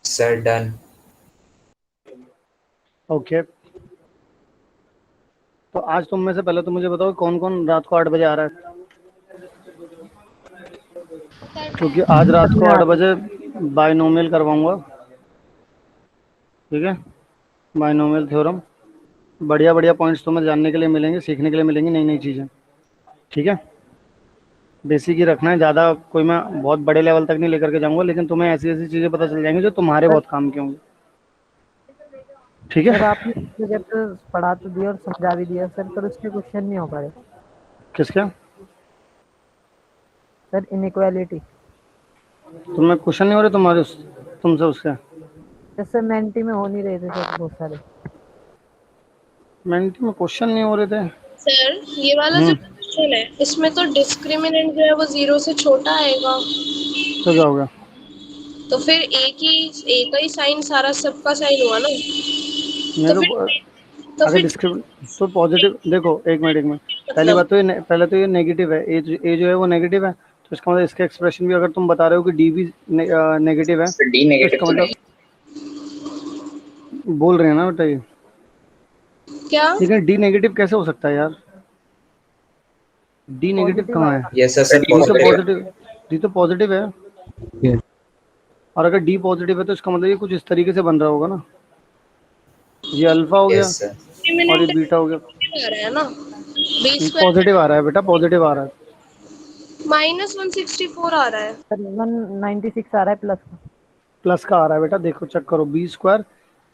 Sir done. ओके, तो आज तुम में से पहले तो मुझे बताओ कौन कौन रात को 8 बजे आ रहा है, क्योंकि आज रात को 8 बजे बायनोमियल करवाऊंगा, ठीक है, बायनोमियल थ्योरम। बढ़िया बढ़िया पॉइंट्स तुम्हें जानने के लिए मिलेंगे, सीखने के लिए मिलेंगी नई नई चीज़ें, ठीक है। बेसिक ही रखना है, ज़्यादा कोई मैं बहुत बड़े लेवल तक नहीं लेकर के जाऊंगा, लेकिन तुम्हें ऐसी ऐसी चीज़ें पता चल जाएंगी जो तुम्हारे बहुत काम की होंगी, ठीक सर है। आपने चैप्टर पढ़ा तो दिया और समझा भी दिया सर, पर उसके क्वेश्चन नहीं हो पाए। किसका? Sir inequality. तुम्हें क्वेश्चन नहीं हो रहे तुम्हारे तुमसे उसके? जैसे मेंटी में हो नहीं रहे थे सर बहुत सारे। मेंटी में क्वेश्चन नहीं हो रहे थे सर ये वाला जो क्वेश्चन है, इसमें तो डिस्क्रिमिनेंट जो है वो 0 से छोटा आएगा, तो क्या हो गया? तो फिर एक का ही साइन सारा सबका साइन हुआ ना, नहीं तो फिर तो अगर तो पॉजिटिव, देखो एक मिनट, पहली बात तो ये पहले तो ये नेगेटिव है, ए जो है वो नेगेटिव है, तो इसका मतलब इसका एक्सप्रेशन भी, अगर तुम बता रहे हो कि डी भी नेगेटिव है, सर डी तो नेगेटिव इसका तो मतलब बोल रहे हैं ना बेटा ये, क्या? लेकिन डी नेगेटिव कैसे हो सकता है यार? डी नेगेटिव कहाँ है? यस सर डी तो पॉजिटिव। पॉजिटिव, डी तो पॉजिटिव है, और अगर डी पॉजिटिव है तो इसका मतलब ये कुछ इस तरीके से बन रहा होगा ना, ये अल्फा हो गया यस सर। और ये बीटा हो गया, आ रहा है ना, बी स्क्वायर पॉजिटिव आ रहा है बेटा, पॉजिटिव आ रहा है। -164 आ रहा है। सर 196 आ रहा है प्लस का। प्लस का आ रहा है बेटा, देखो चेक करो, बी स्क्वायर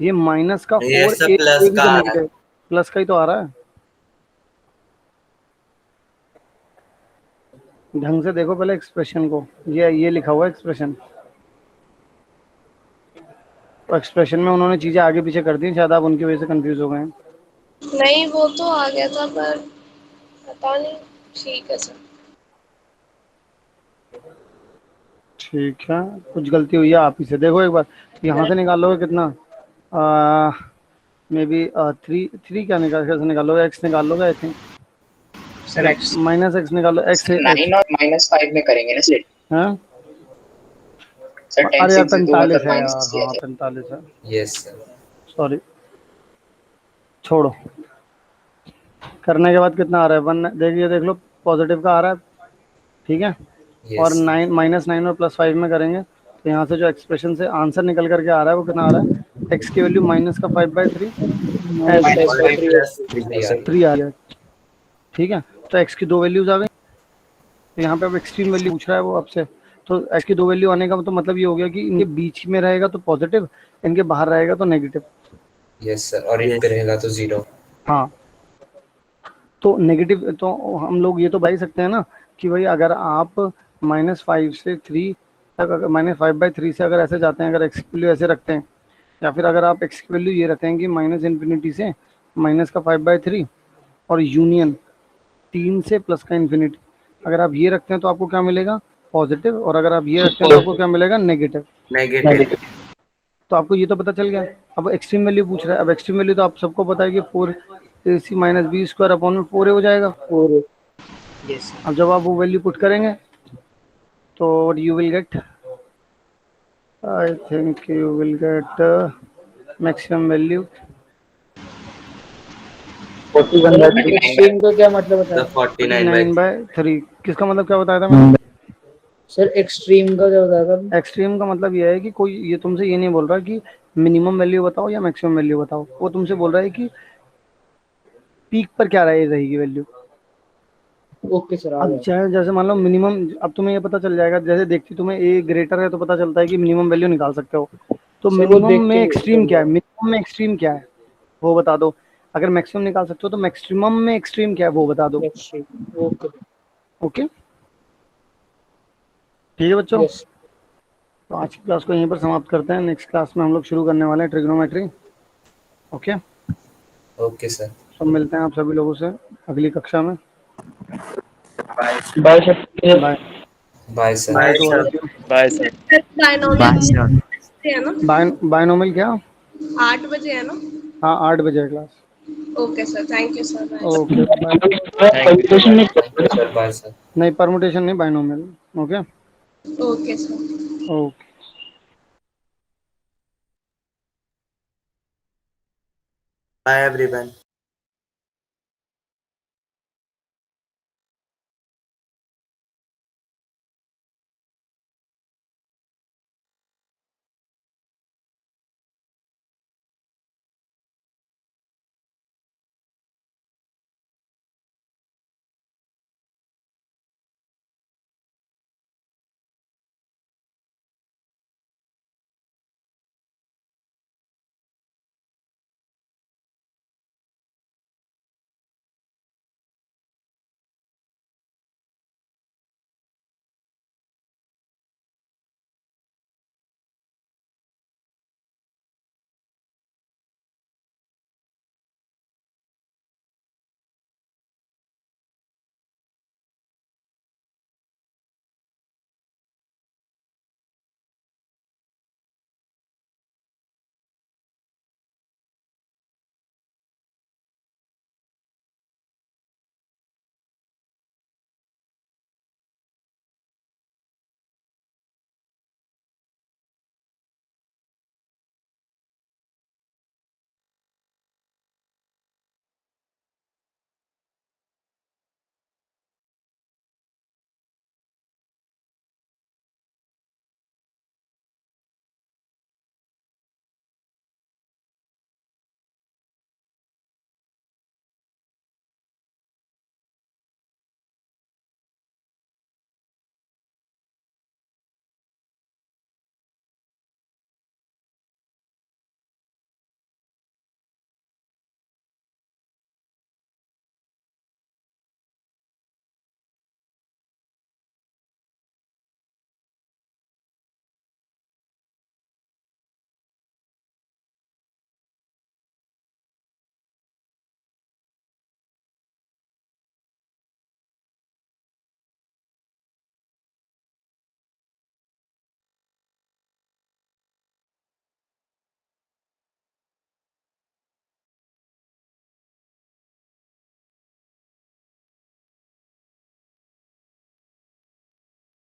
ये माइनस का, ये और सब एक प्लस भी का तो आ रहा है। नेगेटिव, प्लस का ही तो आ रहा है। ढंग से देखो पहले एक्सप्रेशन को, ये लिखा हुआ है एक्सप्रेशन, तो एक्सप्रेशन में उन्होंने चीजें आगे पीछे कर दी, शायद आप उनकी वजह से कंफ्यूज हो गए हैं। नहीं वो तो आ गया था पर पता नहीं। ठीक है सर। ठीक है, कुछ गलती हुई है आप ही से, देखो एक बार यहाँ से निकालोगे कितना, मे बी थ्री क्या कैसे निकालोगे, एक्स निकालोगे I think, sir x minus x निकालो, एक्स 9 और -5 में करेंगे ना सर। हाँ सर 10 अरे यार 6 तो 45 मतलब है माइनस यार, किया हाँ था। 45 है, यस सर। सॉरी, छोड़ो। करने के बाद कितना आ रहा है, वन, देखिए देख लो पॉजिटिव का आ रहा है, ठीक है, और यस 9 -9 और +5 में करेंगे तो यहाँ से जो एक्सप्रेशन से आंसर निकल करके आ रहा है वो कितना आ रहा है, एक्स की वैल्यू -5/3 -5/3 3 आ गया, ठीक है, तो एक्स की 2 वैल्यूज आ गई, तो यहाँ पे अब एक्सट्रीम वैल्यू पूछ रहा है वो आपसे, तो एक्स की 2 वैल्यू आने का तो मतलब ये हो गया कि इनके बीच में रहेगा तो पॉजिटिव, इनके बाहर रहेगा तो नेगेटिव। यस सर, और इन पे रहेगा तो 0। हाँ, तो नेगेटिव, तो हम लोग ये तो भाई सकते हैं ना कि भाई अगर आप -5 से 3 तक, अगर -5/3 से अगर ऐसे जाते हैं, अगर एक्स की वैल्यू ऐसे रखते हैं, या फिर अगर आप एक्स की वैल्यू ये रखते हैं कि -∞ से -5/3 और यूनियन 3 से प्लस का इन्फिनिटी, अगर आप ये रखते हैं तो आपको क्या मिलेगा, पॉजिटिव, और अगर आप ये रखते हैं तो आपको क्या मिलेगा, नेगेटिव। नेगेटिव। तो आपको ये तो पता चल गया, अब एक्सट्रीम वैल्यू पूछ रहा है, अब एक्सट्रीम वैल्यू तो आप सबको पता है कि 4ac - b² अपॉन 4a हो जाएगा। यस अब जब आप वो वैल्यू पुट करेंगे तो you will get, I think you will get maximum value 41/3। Extreme का क्या मतलब बताया? 49/3। किसका मतलब क्या बताया था मैंने? सर एक्सट्रीम का क्या बताया था? एक्सट्रीम का मतलब ये है कि कोई ये तुमसे ये नहीं बोल रहा कि मिनिमम वैल्यू बताओ या मैक्सिमम वैल्यू बताओ, वो तुमसे बोल रहा है कि पीक पर क्या रहेगी वैल्यू। ओके सर, आ अब गया। चाहे जैसे मान लो मिनिमम, अब तुम्हें ये पता चल जाएगा, जैसे देखती तुम्हें ए ग्रेटर है तो पता चलता है कि मिनिमम वैल्यू निकाल सकते हो, तो सर वो मिनिमम देख में के एक्सट्रीम क्या है, मिनिमम में एक्सट्रीम क्या है वो बता दो, अगर मैक्सिमम निकाल सकते हो तो मैक्सिमम में एक्सट्रीम क्या है वो बता दो। एक्सट्रीम, ओके ओके, ठीक है बच्चों, यस। तो आज की क्लास को यहीं पर समाप्त करते हैं, नेक्स्ट क्लास में हम लोग शुरू करने वाले हैं ट्रिग्नोमेट्री। Okay, okay sir. सब मिलते हैं आप सभी लोगों से अगली कक्षा में। Bye sir. Bye bye sir. Bye to all of you. Bye sir. Binomial है ना? बायनोमियल क्या? 8 बजे है ना? हाँ 8 बजे है class. Okay sir, thank you sir. Okay bye. Sir bye sir. नहीं परमुटेशन नहीं, binomial. Okay okay sir. Okay. Bye everyone.